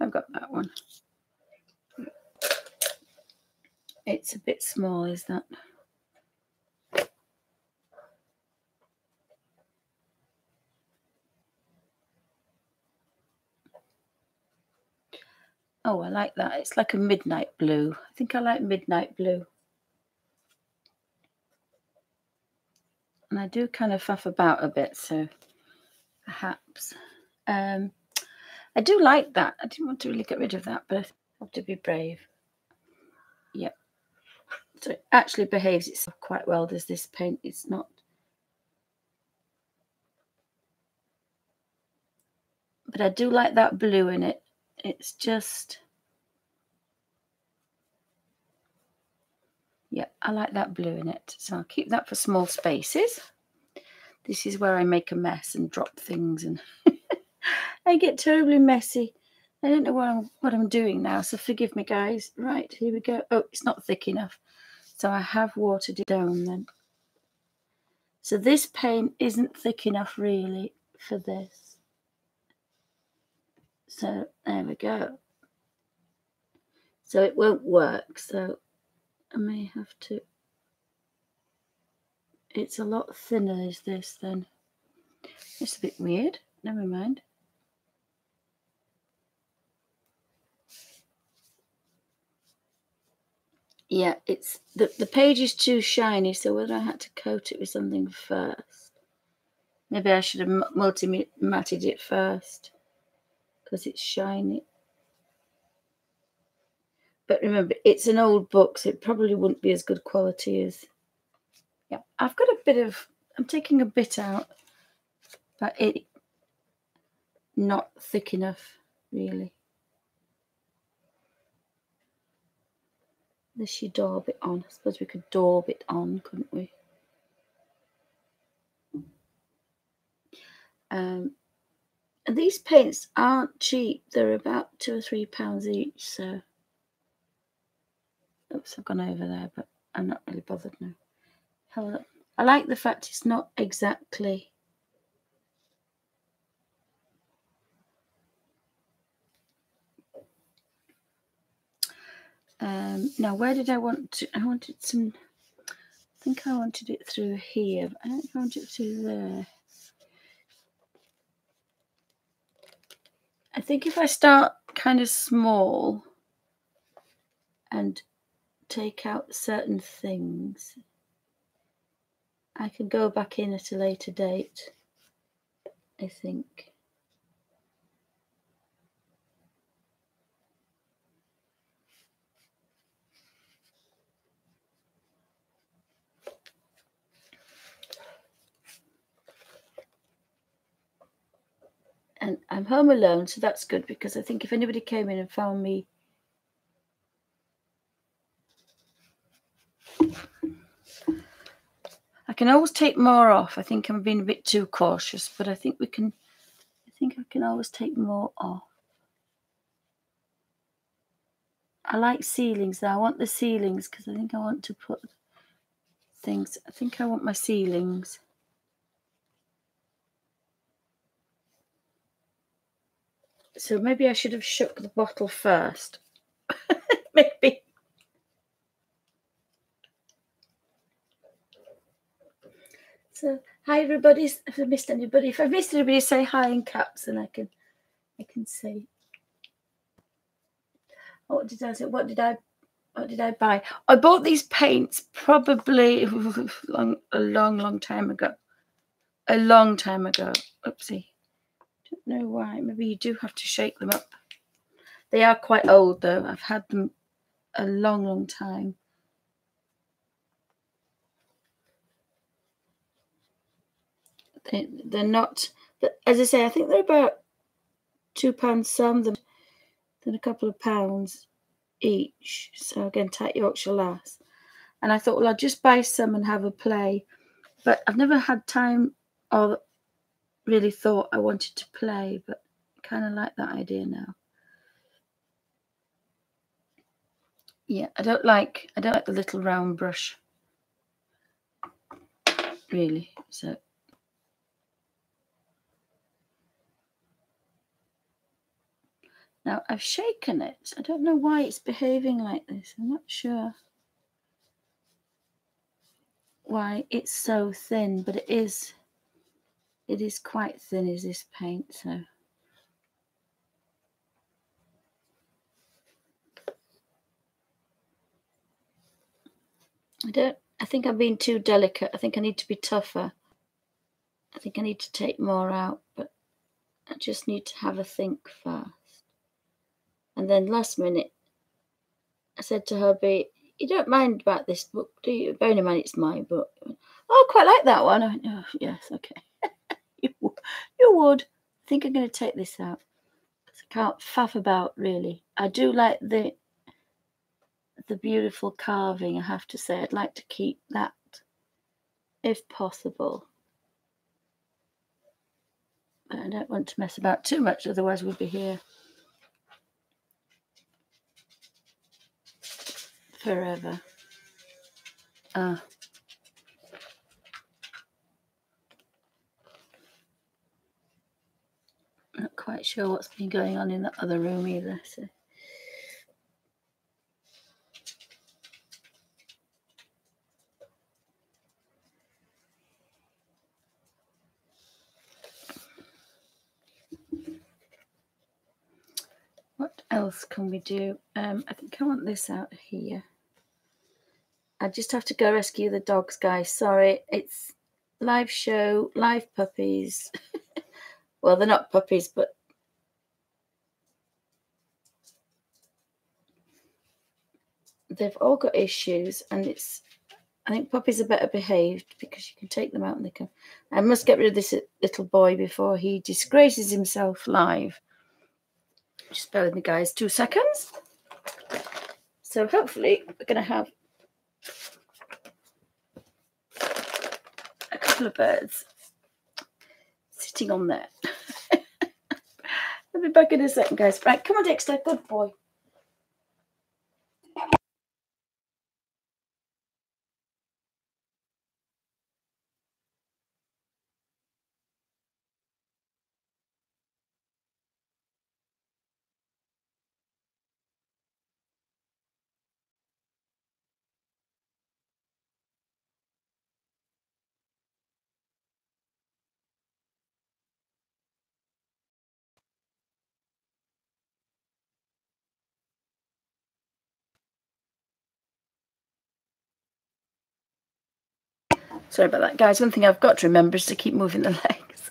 I've got that one. It's a bit small, is that? Oh, I like that. It's like a midnight blue. I think I like midnight blue. And I do kind of faff about a bit, so perhaps. I do like that. I didn't want to really get rid of that, but I have to be brave. Yep. So it actually behaves itself quite well, does this paint? It's not... But I do like that blue in it. It's just... Yeah, I like that blue in it. So I'll keep that for small spaces. This is where I make a mess and drop things, and I get terribly messy. I don't know what I'm doing now, so forgive me, guys. Right, here we go. Oh, it's not thick enough. So I have watered it down then. So this paint isn't thick enough really for this. So there we go. So it won't work. So I may have to. It's a lot thinner is this then. It's a bit weird. Never mind. Yeah, it's the page is too shiny, so whether I had to coat it with something first. Maybe I should have multi-matted it first because it's shiny. But remember, it's an old book, so it probably wouldn't be as good quality as... Yeah, I've got a bit of... I'm taking a bit out, but it not thick enough, really. This you daub it on. I suppose we could daub it on, couldn't we? And these paints aren't cheap. They're about £2 or £3 each, so... Oops, I've gone over there, but I'm not really bothered now. Hold up. I like the fact it's not exactly... now, where did I want to... I wanted some... I think I wanted it through here, but I don't want it through there. I think if I start kind of small and take out certain things, I can go back in at a later date, I think. And I'm home alone, so that's good, because I think if anybody came in and found me I can always take more off. I think I'm being a bit too cautious, but I think I can always take more off. I like ceilings though. I want the ceilings because I think I want to put things. I think I want my ceilings. So maybe I should have shook the bottle first. Maybe. So hi everybody. If I missed anybody, say hi in caps, and I can say. What did I say? What did I buy? I bought these paints probably a long time ago. A long time ago. Oopsie. Don't know why. Maybe you do have to shake them up. They are quite old though. I've had them a long time. They're not, but as I say, I think they're about £2 some, then a couple of pounds each. So again, tight Yorkshire Lass. And I thought, well, I'll just buy some and have a play. But I've never had time or really thought I wanted to play, but I kind of like that idea now. Yeah, I don't like the little round brush, really. So now I've shaken it. I don't know why it's behaving like this. I'm not sure why it's so thin, but it is quite thin, is this paint, so. I think I'm being too delicate. I think I need to be tougher. I think I need to take more out, but I just need to have a think first. And then last minute, I said to Herbie, you don't mind about this book, do you? Bearing in mind it's my book. Oh, I quite like that one. I went, oh, yes, okay. You would. I think I'm going to take this out because I can't faff about, really. I do like the beautiful carving, I have to say. I'd like to keep that if possible. But I don't want to mess about too much, otherwise we'll be here forever. Not quite sure what's been going on in that other room either. So. What else can we do? I think I want this out here. I just have to go rescue the dogs, guys. Sorry, it's live show, live puppies. Well, they're not puppies, but they've all got issues, and I think puppies are better behaved because you can take them out and they can. I must get rid of this little boy before he disgraces himself live. Just bear with me, guys. 2 seconds. So hopefully we're going to have a couple of birds sitting on there. I'll be back in a second, guys. Right, come on, Dexter. Good boy. Sorry about that, guys. One thing I've got to remember is to keep moving the legs.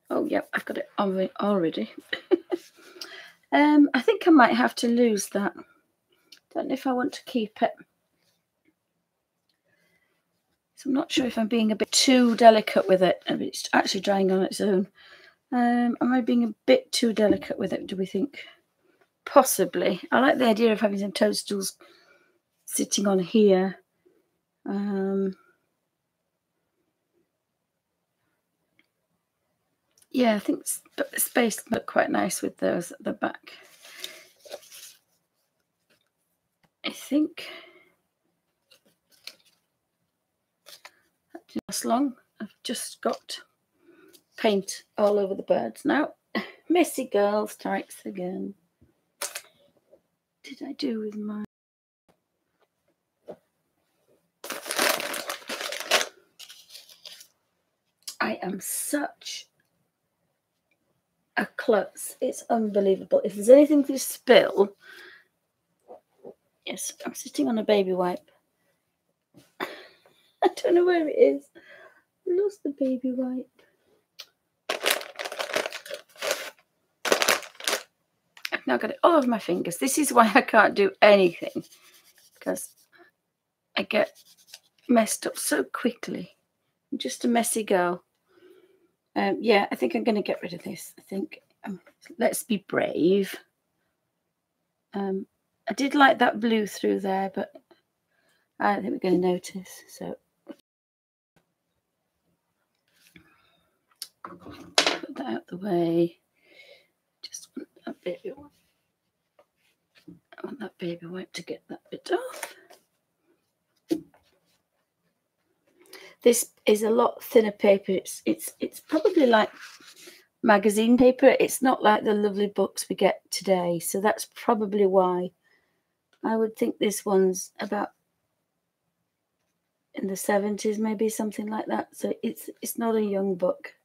Oh, yeah, I've got it on already. I think I might have to lose that. Don't know if I want to keep it. So I'm not sure if I'm being a bit too delicate with it. It's actually drying on its own. Am I being a bit too delicate with it, do we think? Possibly. I like the idea of having some toadstools sitting on here. Yeah, I think space look quite nice with those at the back. I think that didn't last long. I've just got paint all over the birds now. Messy girl strikes again. What did I do with my... I am such a klutz. It's unbelievable. If there's anything to spill... Yes, I'm sitting on a baby wipe. I don't know where it is. I lost the baby wipe. I've now got it all over my fingers. This is why I can't do anything, because I get messed up so quickly. I'm just a messy girl. Yeah, I think I'm going to get rid of this. I think let's be brave. I did like that blue through there, but I don't think we're going to notice. So put that out the way. Just want that baby wipe. I want that baby wipe to get that bit off. This is a lot thinner paper. It's probably like magazine paper. It's not like the lovely books we get today. So that's probably why. I would think this one's about in the 70s, maybe something like that. So it's not a young book.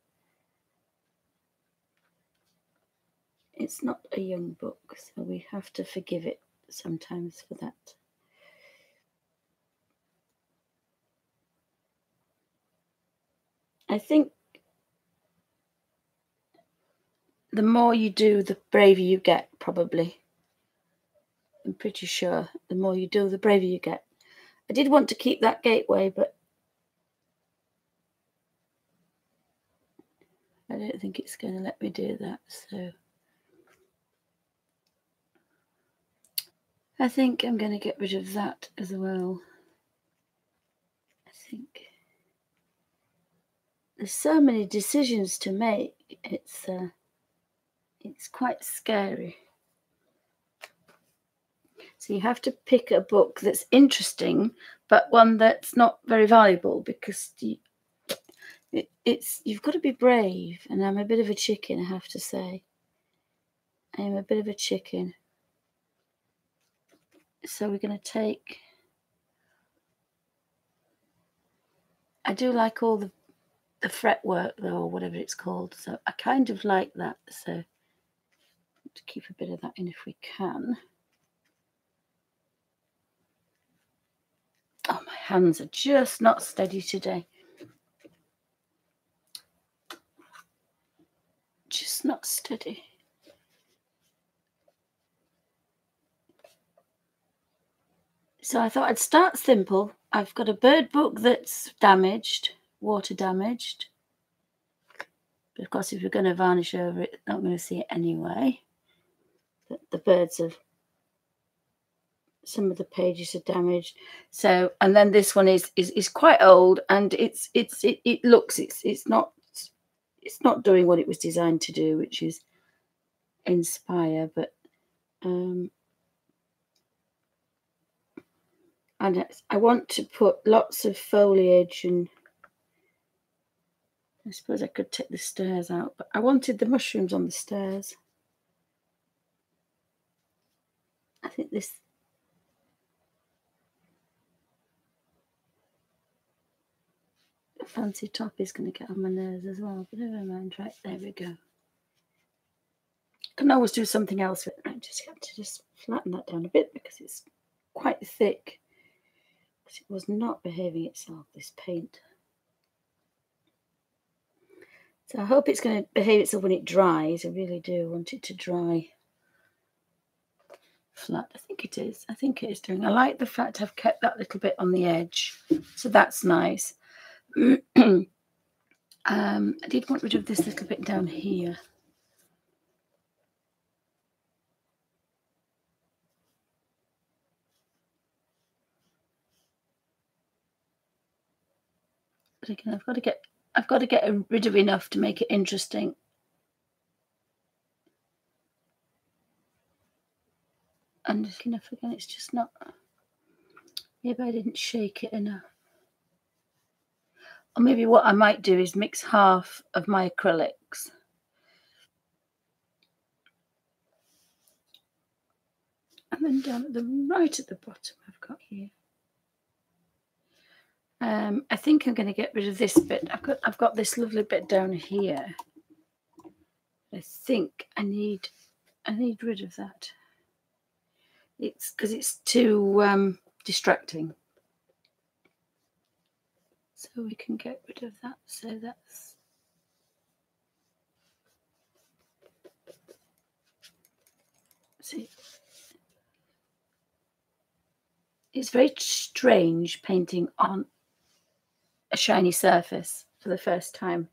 It's not a young book, so we have to forgive it sometimes for that. I think the more you do, the braver you get, probably. I'm pretty sure the more you do, the braver you get. I did want to keep that gateway, but I don't think it's going to let me do that. So I think I'm going to get rid of that as well. I think there's so many decisions to make. It's It's quite scary. So you have to pick a book that's interesting, but one that's not very valuable, because you've got to be brave. And I'm a bit of a chicken, I have to say. I am a bit of a chicken. So we're going to take... I do like all the fretwork, though, or whatever it's called. So I kind of like that. So to keep a bit of that in if we can. Oh, my hands are just not steady today. Just not steady. So I thought I'd start simple. I've got a bird book that's damaged, water damaged. But of course, if you're going to varnish over it, not going to see it anyway. The birds have... some of the pages are damaged. So, and then this one is quite old, and it looks it's not doing what it was designed to do, which is inspire. But and I want to put lots of foliage, and I suppose I could take the stairs out, but I wanted the mushrooms on the stairs. I think this... fancy top is going to get on my nerves as well, but never mind. Right, there we go. Can always do something else with it. I just have to just flatten that down a bit, because it's quite thick, because it was not behaving itself, this paint. So I hope it's going to behave itself when it dries. I really do want it to dry flat. I think it is. I think it is doing. I like the fact I've kept that little bit on the edge, so that's nice. I did want rid of this little bit down here. But again, I've got to get rid of enough to make it interesting. And enough again, it's just not... maybe I didn't shake it enough. Or maybe what I might do is mix half of my acrylics. And then down at right at the bottom, I've got here. I think I'm going to get rid of this bit. I've got this lovely bit down here. I think I need rid of that. It's because it's too distracting. So we can get rid of that. So that's... see, it's very strange painting on a shiny surface for the first time.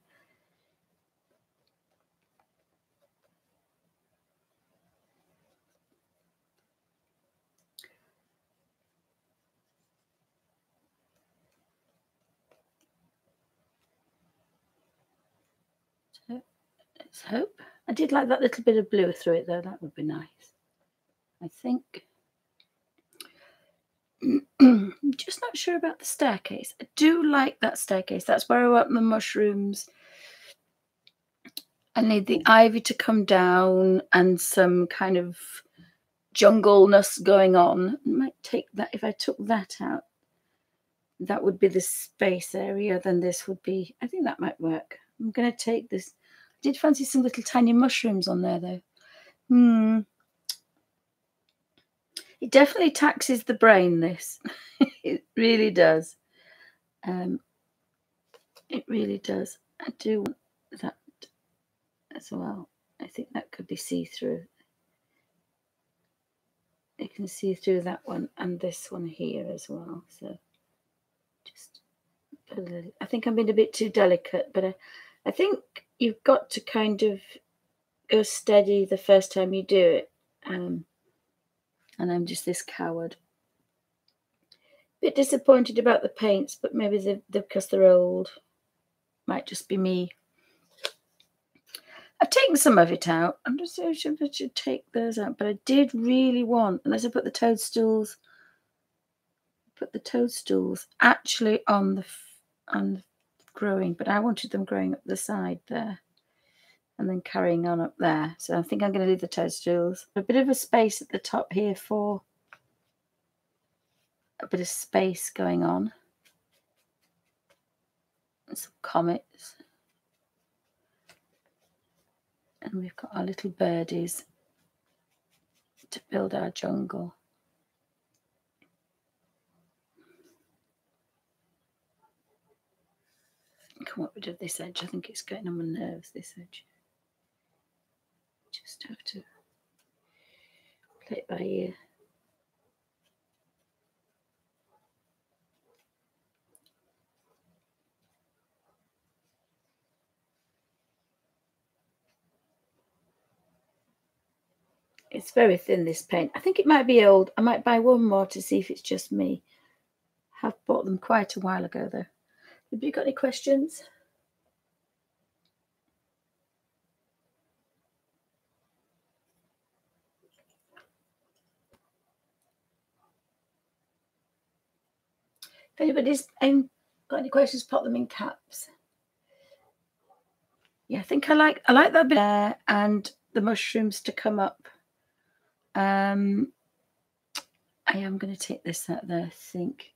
So let's hope. I did like that little bit of blue through it, though. That would be nice, I think. I'm just not sure about the staircase. I do like that staircase. That's where I want the mushrooms. I need the ivy to come down and some kind of jungleness going on. I might take that. If I took that out, that would be the space area. Then this would be... I think that might work. I'm going to take this. I did fancy some little tiny mushrooms on there, though. It definitely taxes the brain, this. It really does. It really does. I do want that as well. I think that could be see-through. You can see through that one and this one here as well. So just put a little... I think I'm being a bit too delicate, but I think you've got to kind of go steady the first time you do it. And I'm just this coward. Bit disappointed about the paints, but maybe because they're old. Might just be me. I've taken some of it out. I'm just sure if I should take those out, but I did really want, unless I put the toadstools actually on the growing, but I wanted them growing up the side there and then carrying on up there. So I think I'm going to leave the toadstools. A bit of a space at the top here for a bit of space going on. And some comets. And we've got our little birdies to build our jungle. Come up rid of this edge. I think it's getting on my nerves, this edge. Just have to play it by ear. It's very thin, this paint. I think it might be old. I might buy one more to see if it's just me. I have bought them quite a while ago, though. Have you got any questions? If anybody's got any questions, pop them in caps. Yeah, I think I like that bit there and the mushrooms to come up. I am going to take this out there, I think.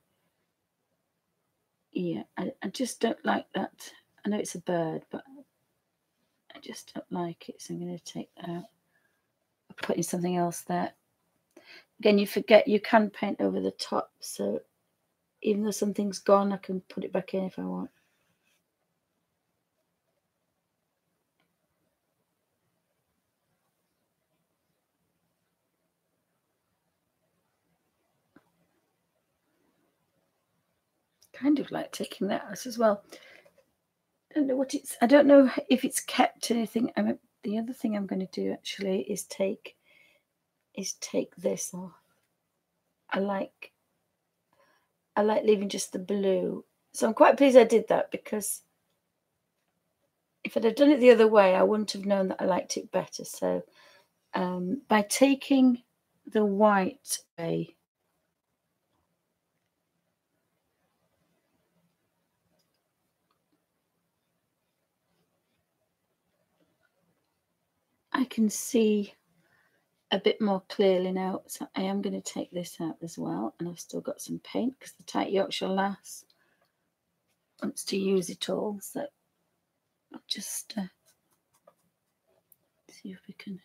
Yeah, I just don't like that. I know it's a bird, but I just don't like it, so I'm going to take that out. I'm putting something else there. Again, you forget you can paint over the top, so even though something's gone, I can put it back in if I want. Kind of like taking that out as well. I don't know what it's. I don't know if it's kept anything. The other thing I'm going to do actually is take this off. I like leaving just the blue. So I'm quite pleased I did that, because if I'd have done it the other way, I wouldn't have known that I liked it better. So by taking the white away, I can see a bit more clearly now. So I am going to take this out as well, and I've still got some paint because the tight Yorkshire lass wants to use it all. So I'll just see if we can.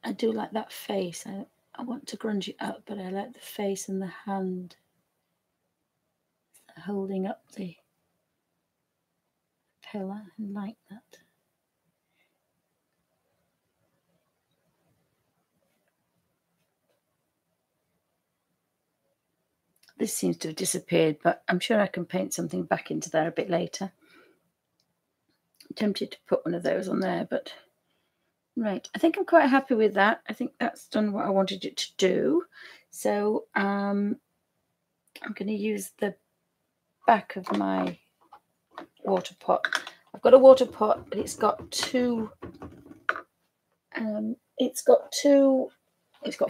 I do like that face. I want to grunge it up, but I like the face and the hand holding up the pillar. I like that. This seems to have disappeared, but I'm sure I can paint something back into there a bit later. I'm tempted to put one of those on there, but right. I think I'm quite happy with that. I think that's done what I wanted it to do. So I'm going to use the back of my water pot. I've got a water pot, but it's got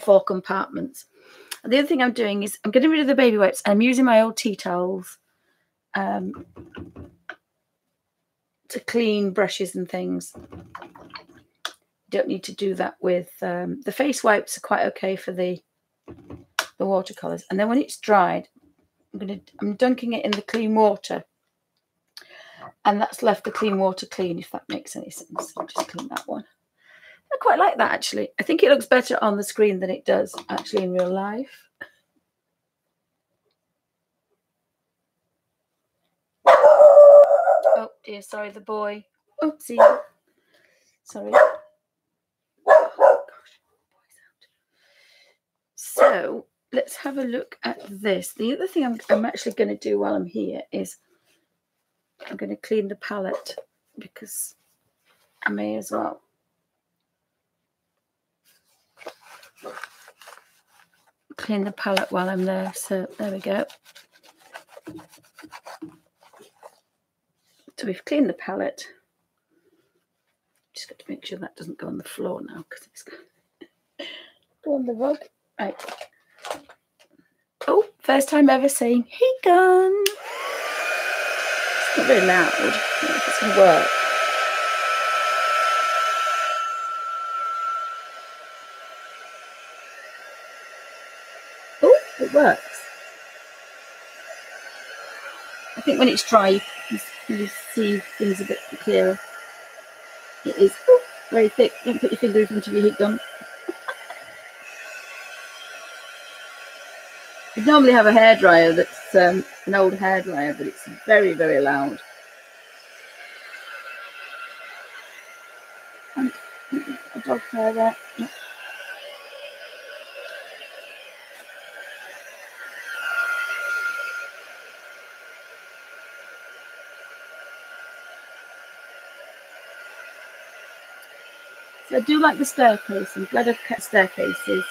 four compartments. And the other thing I'm doing is I'm getting rid of the baby wipes. I'm using my old tea towels to clean brushes and things. Don't need to do that with the face wipes. Are quite okay for the watercolors. And then when it's dried, I'm dunking it in the clean water, and that's left the clean water clean, if that makes any sense. I'll just clean that one. I quite like that, actually. I think it looks better on the screen than it does actually in real life. Oh dear, sorry, the boy. Oopsie. Sorry. Oh, gosh. So let's have a look at this. The other thing I'm actually going to do while I'm here is I'm going to clean the palette, because I may as well. Clean the palette while I'm there. So there we go. So we've cleaned the palette. Just got to make sure that doesn't go on the floor now, because it's going to go on the rug. Right. Oh, first time ever saying heat gun. It's not very loud. I don't know if it's going to work. Oh, it works. I think when it's dry, you see things a bit clearer. It is very thick. Don't put your fingers into your heat gun. You normally have a hairdryer that's an old hairdryer, but it's very, very loud. And a dog hair there. So I do like the staircase. I'm glad I've kept staircases.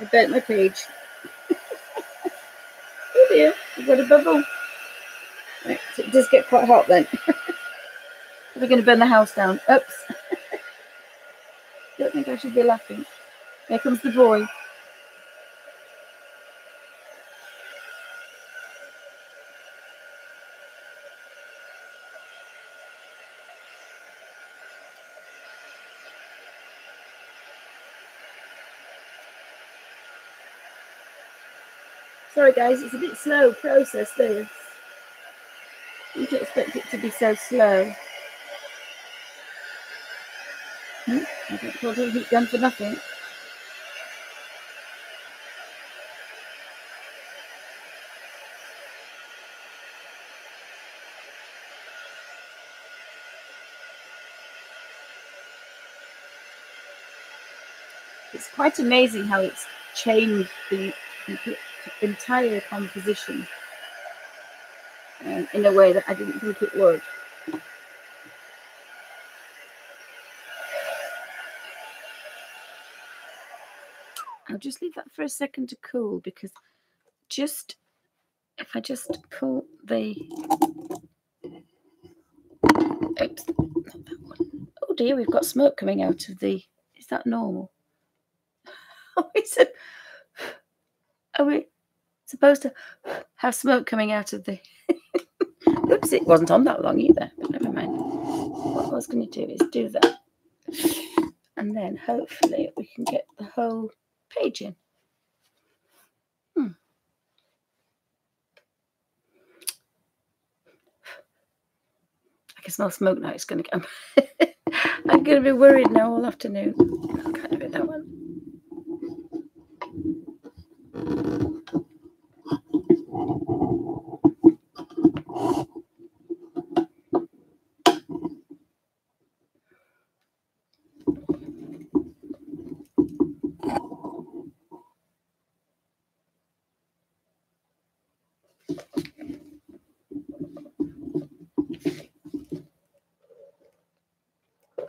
I burnt my page. Oh dear, I've got a bubble. Right, so it does get quite hot then. We're going to burn the house down. Oops. Don't think I should be laughing. Here comes the boy. Sorry guys, it's a bit slow process this. You don't expect it to be so slow. I don't call it a heat gun for nothing. It's quite amazing how it's changed the entire composition in a way that I didn't think it would. I'll just leave that for a second to cool, because if I just pull the, oops, not that one. Oh dear, we've got smoke coming out of the, is that normal? Oh, are we supposed to have smoke coming out of the, oops, it wasn't on that long either, but never mind. What I was going to do is do that. And then hopefully we can get the whole page in. I can smell smoke now. It's going to come. I'm going to be worried now all afternoon. I can't do it that one.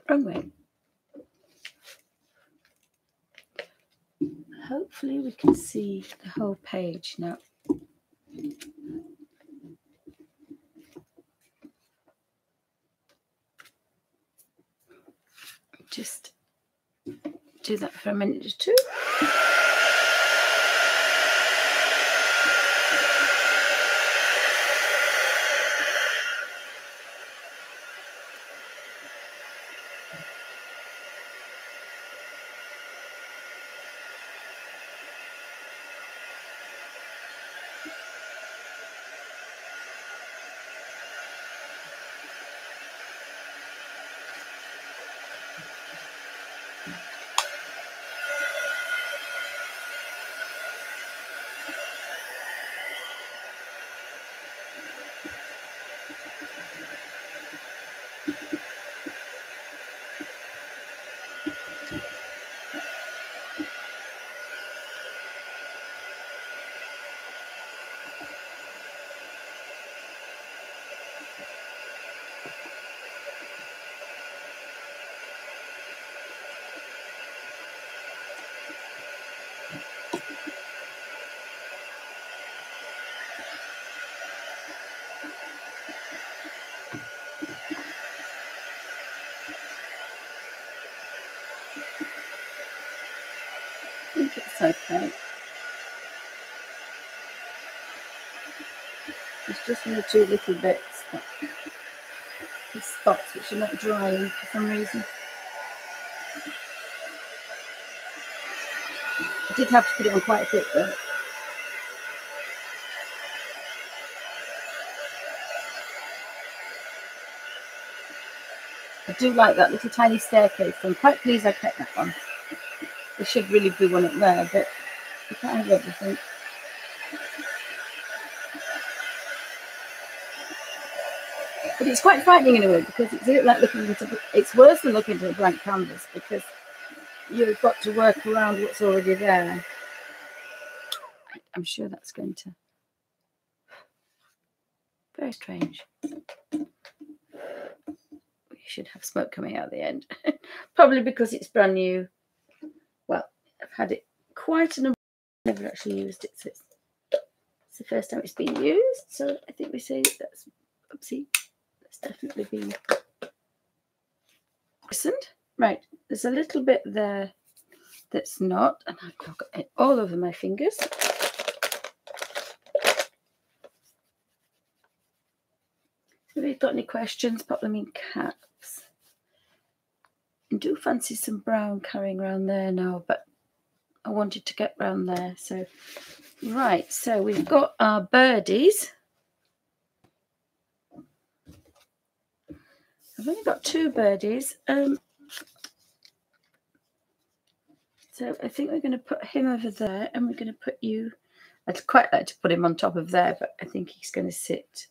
Wrong way. Hopefully we can see the whole page now. Just do that for a minute or two. think it's okay. There's just one or two little bits, these spots which are not drying for some reason. I did have to put it on quite a bit though. I do like that little tiny staircase. I'm quite pleased I kept that one. There should really be one up there, but you can't have everything. But it's quite frightening in a way, because it's a bit like looking into, it's worse than looking into a blank canvas, because you've got to work around what's already there. I'm sure that's going to, very strange. We should have smoke coming out the end. Probably because it's brand new. Well, I've had it quite a number. I've never actually used it, so it's the first time it's been used. So I think we say that's, oopsie, that's definitely been listened. Right, there's a little bit there that's not, and I've got it all over my fingers. If you've got any questions, pop them in caps. I do fancy some brown carrying around there now, but I wanted to get round there. So, right, so we've got our birdies. I've only got 2 birdies. So I think we're going to put him over there, and we're going to put you. I'd quite like to put him on top of there, but I think he's going to sit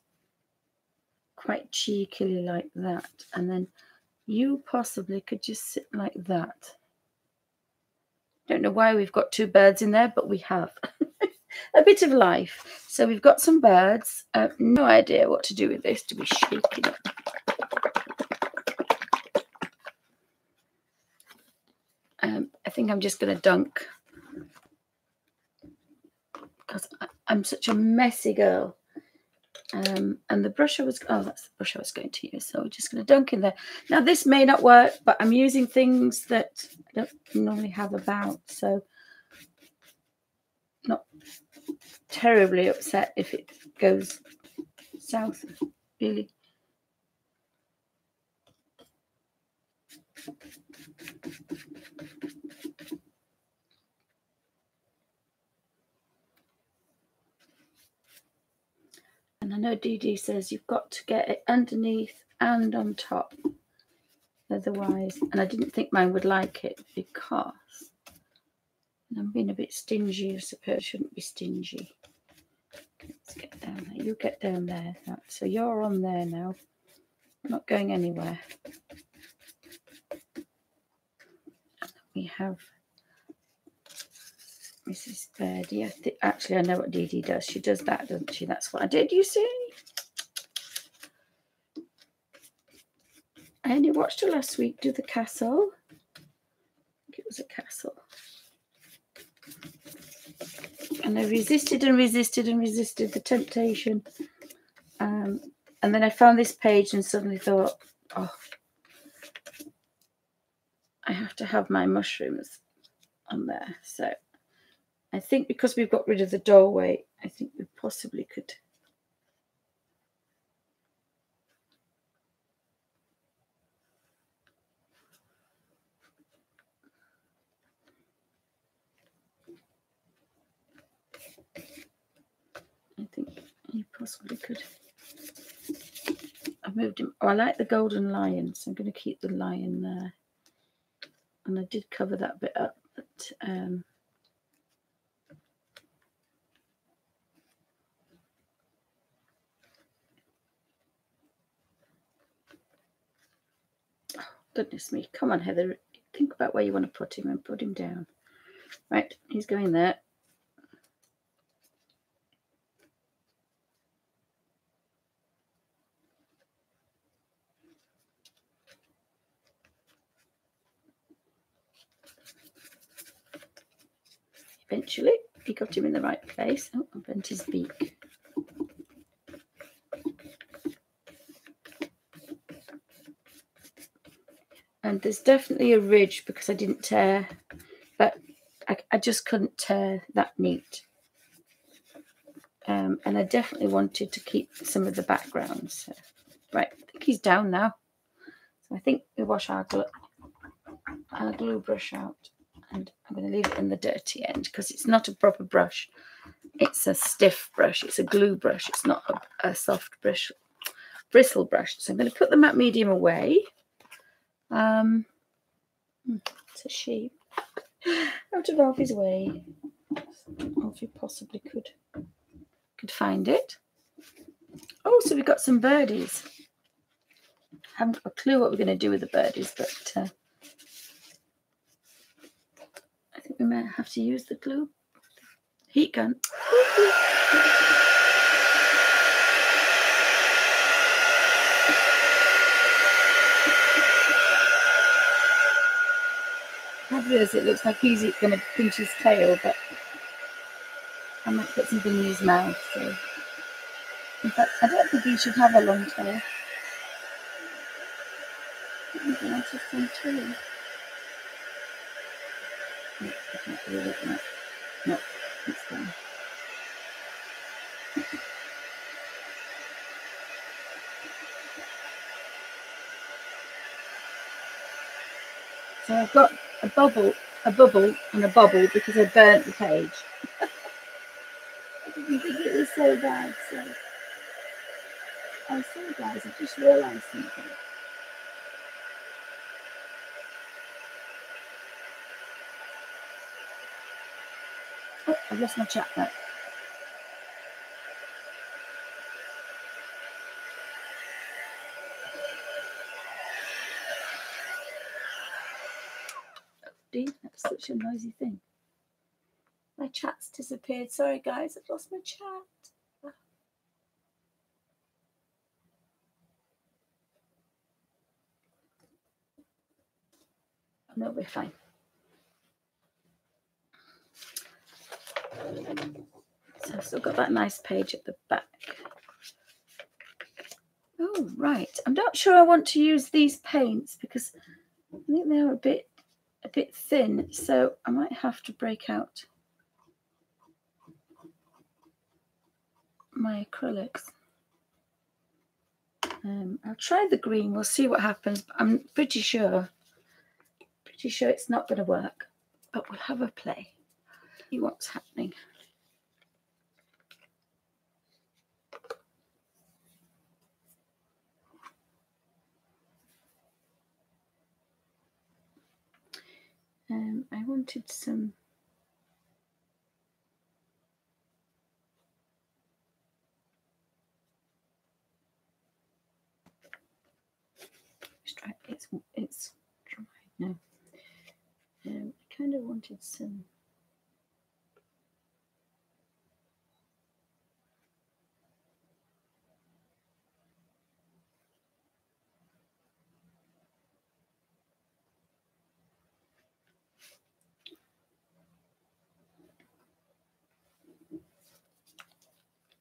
quite cheekily like that, and then you possibly could just sit like that. Don't know why we've got 2 birds in there, but we have. A bit of life. So we've got some birds. No idea what to do with this, to be shaking it. I think I'm just going to dunk, because I'm such a messy girl. And the brush I was, oh, that's the brush I was going to use. So we're just going to dunk in there. Now, this may not work, but I'm using things that I don't normally have about. So not terribly upset if it goes south, really. And I know Dee Dee says you've got to get it underneath and on top. Otherwise, and I didn't think mine would like it, because I'm being a bit stingy. I suppose I shouldn't be stingy. Let's get down there. You get down there. Right, so you're on there now. I'm not going anywhere. We have Mrs. Birdie. Actually, I know what Dee Dee does. She does that, doesn't she? That's what I did, you see? I only watched her last week do the castle. I think it was a castle. And I resisted and resisted and resisted the temptation. And then I found this page and suddenly thought, oh, I have to have my mushrooms on there. So I think because we've got rid of the doorway, I think we possibly could. I think you possibly could. I've moved him. Oh, I like the golden lion, so I'm going to keep the lion there. And I did cover that bit up, but oh, goodness me. Come on, Heather. Think about where you want to put him and put him down. Right, he's going there. Eventually, he got him in the right place. Oh, I bent his beak. And there's definitely a ridge because I didn't tear, but I just couldn't tear that neat. And I definitely wanted to keep some of the background. So, right, I think he's down now. So I think we wash our glue brush out, and I'm going to leave it in the dirty end because it's not a proper brush. It's a stiff brush. It's a glue brush. It's not a soft bristle brush. So I'm going to put the matte medium away. It's a sheep out of Alfie's way. Alfie possibly could find it. Oh, so we've got some birdies. I haven't got a clue what we're going to do with the birdies, but I think we might have to use the glue heat gun. It looks like he's going to pinch his tail, but I might put something in his mouth. So, in fact, I don't think he should have a long tail. I'm going to some too. No, it's gone. So I've got a bubble, and a bubble because I burnt the page. I didn't think it was so bad. So, guys, I just realised something. Oh, I've lost my chat back. That's such a noisy thing. My chat's disappeared. Sorry, guys, I've lost my chat. Oh, no, we're fine. So I've still got that nice page at the back. Oh, right. I'm not sure I want to use these paints because I think they're a bit thin. So I might have to break out my acrylics. I'll try the green. We'll see what happens. But I'm pretty sure it's not going to work. But we'll have a play. See what's happening. I wanted some. It's dry now. I kind of wanted some.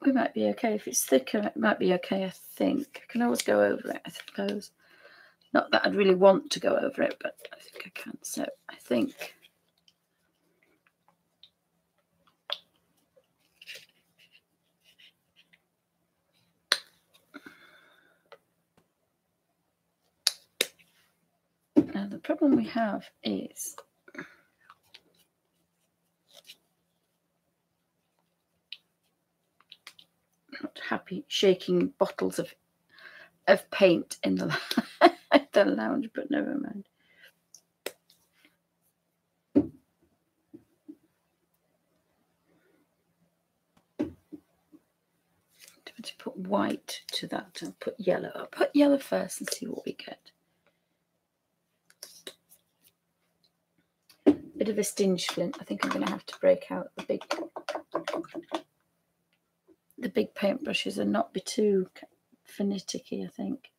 We might be okay. If it's thicker, it might be okay, I think. I can always go over it, I suppose. Not that I'd really want to go over it, but I think I can. So I think now the problem we have is I'm not happy shaking bottles of paint in the the lounge, but never mind. To put white to that, I'll put yellow. I'll put yellow first and see what we get. Bit of a stinge flint. I think I'm going to have to break out the big paintbrushes and not be too finicky, I think.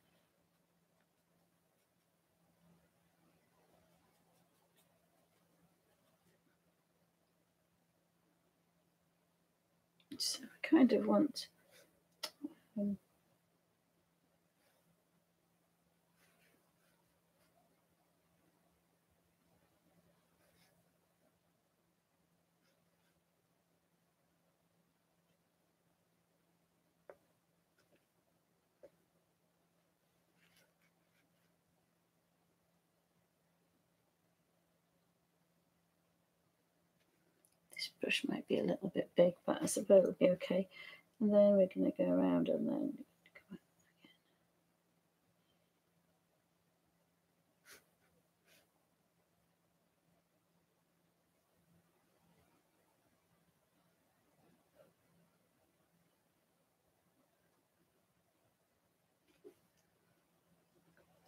So I kind of want This brush might be a little bit big, but I suppose it'll be okay. And then we're going to go around and then come back again.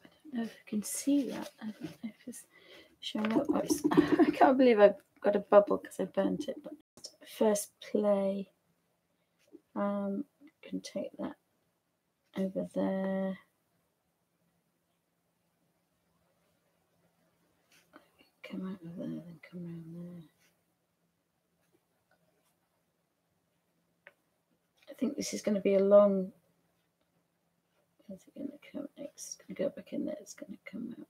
I don't know if you can see that. I don't know if it's showing up. I can't believe I've got a bubble because I burnt it. But first play. Can take that over there. Come out of there, then come around there. I think this is going to be a long. Where's it going to come next? It's going to go back in there. It's going to come out.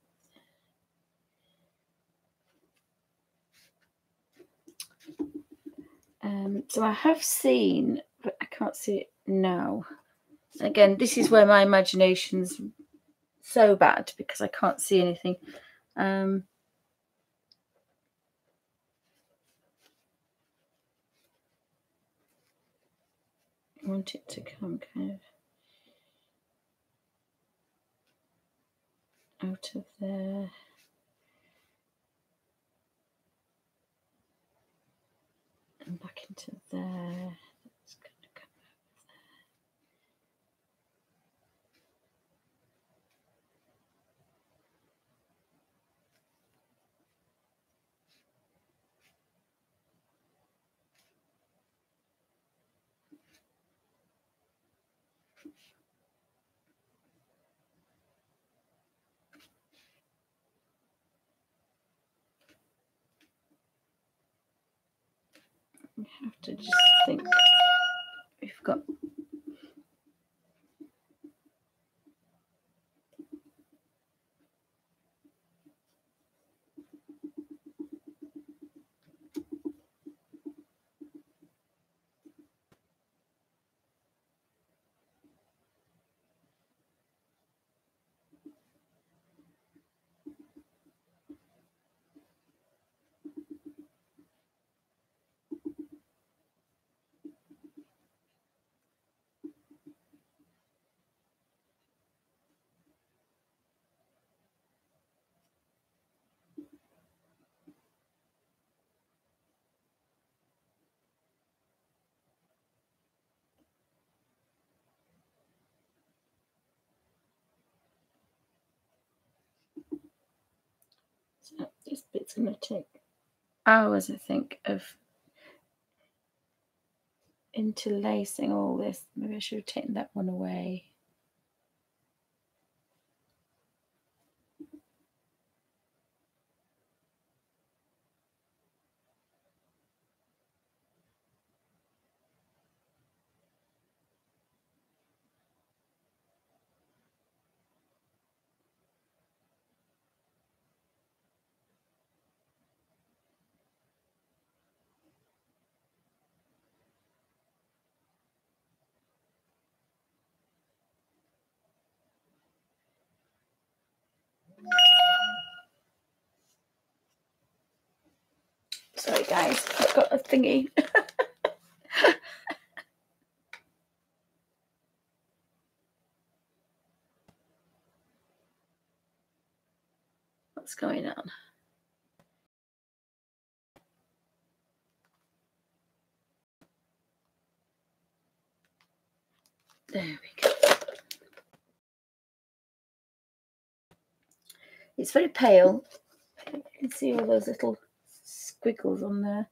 So I have seen, but I can't see it now. Again, this is where my imagination's so bad because I can't see anything. I want it to come kind of out of there. And back into there. It's going to come out of there. We have to just think we've got. So this bit's going to take hours, I think, of interlacing all this. Maybe I should have taken that one away. Sorry guys, I've got a thingy. What's going on? There we go. It's very pale. You can see all those little squiggles on there.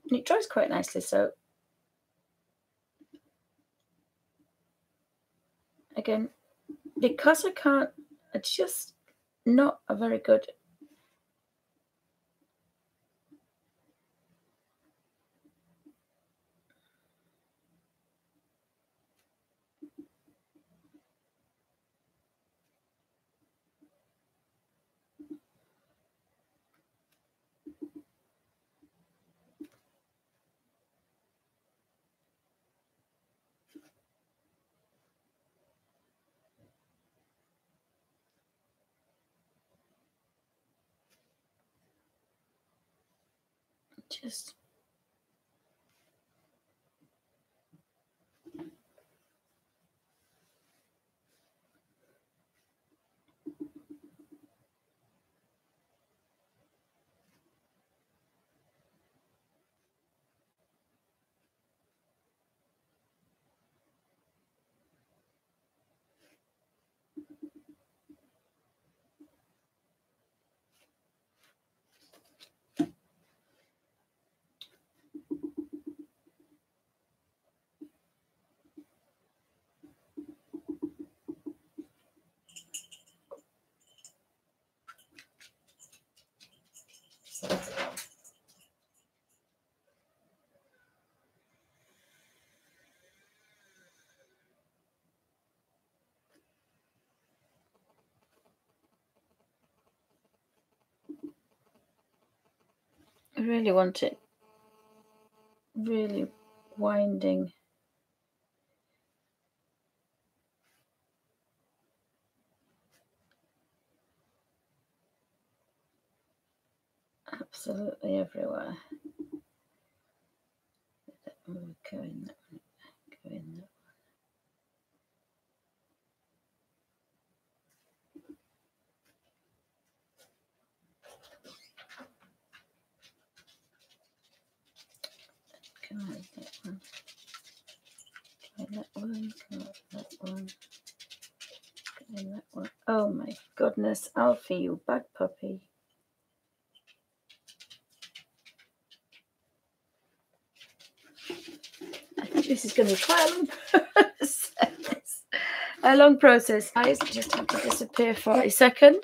It dries quite nicely, so again, because I can't, it's just not a very good. just I really want it really winding. Absolutely everywhere. Go in that one. Go in that one. Come on, that one. Try that one. Come on, that one. Go in that one. Oh my goodness, Alfie, you bad puppy. I think this is going to be quite a long process. A long process. Guys, just have to disappear for a second.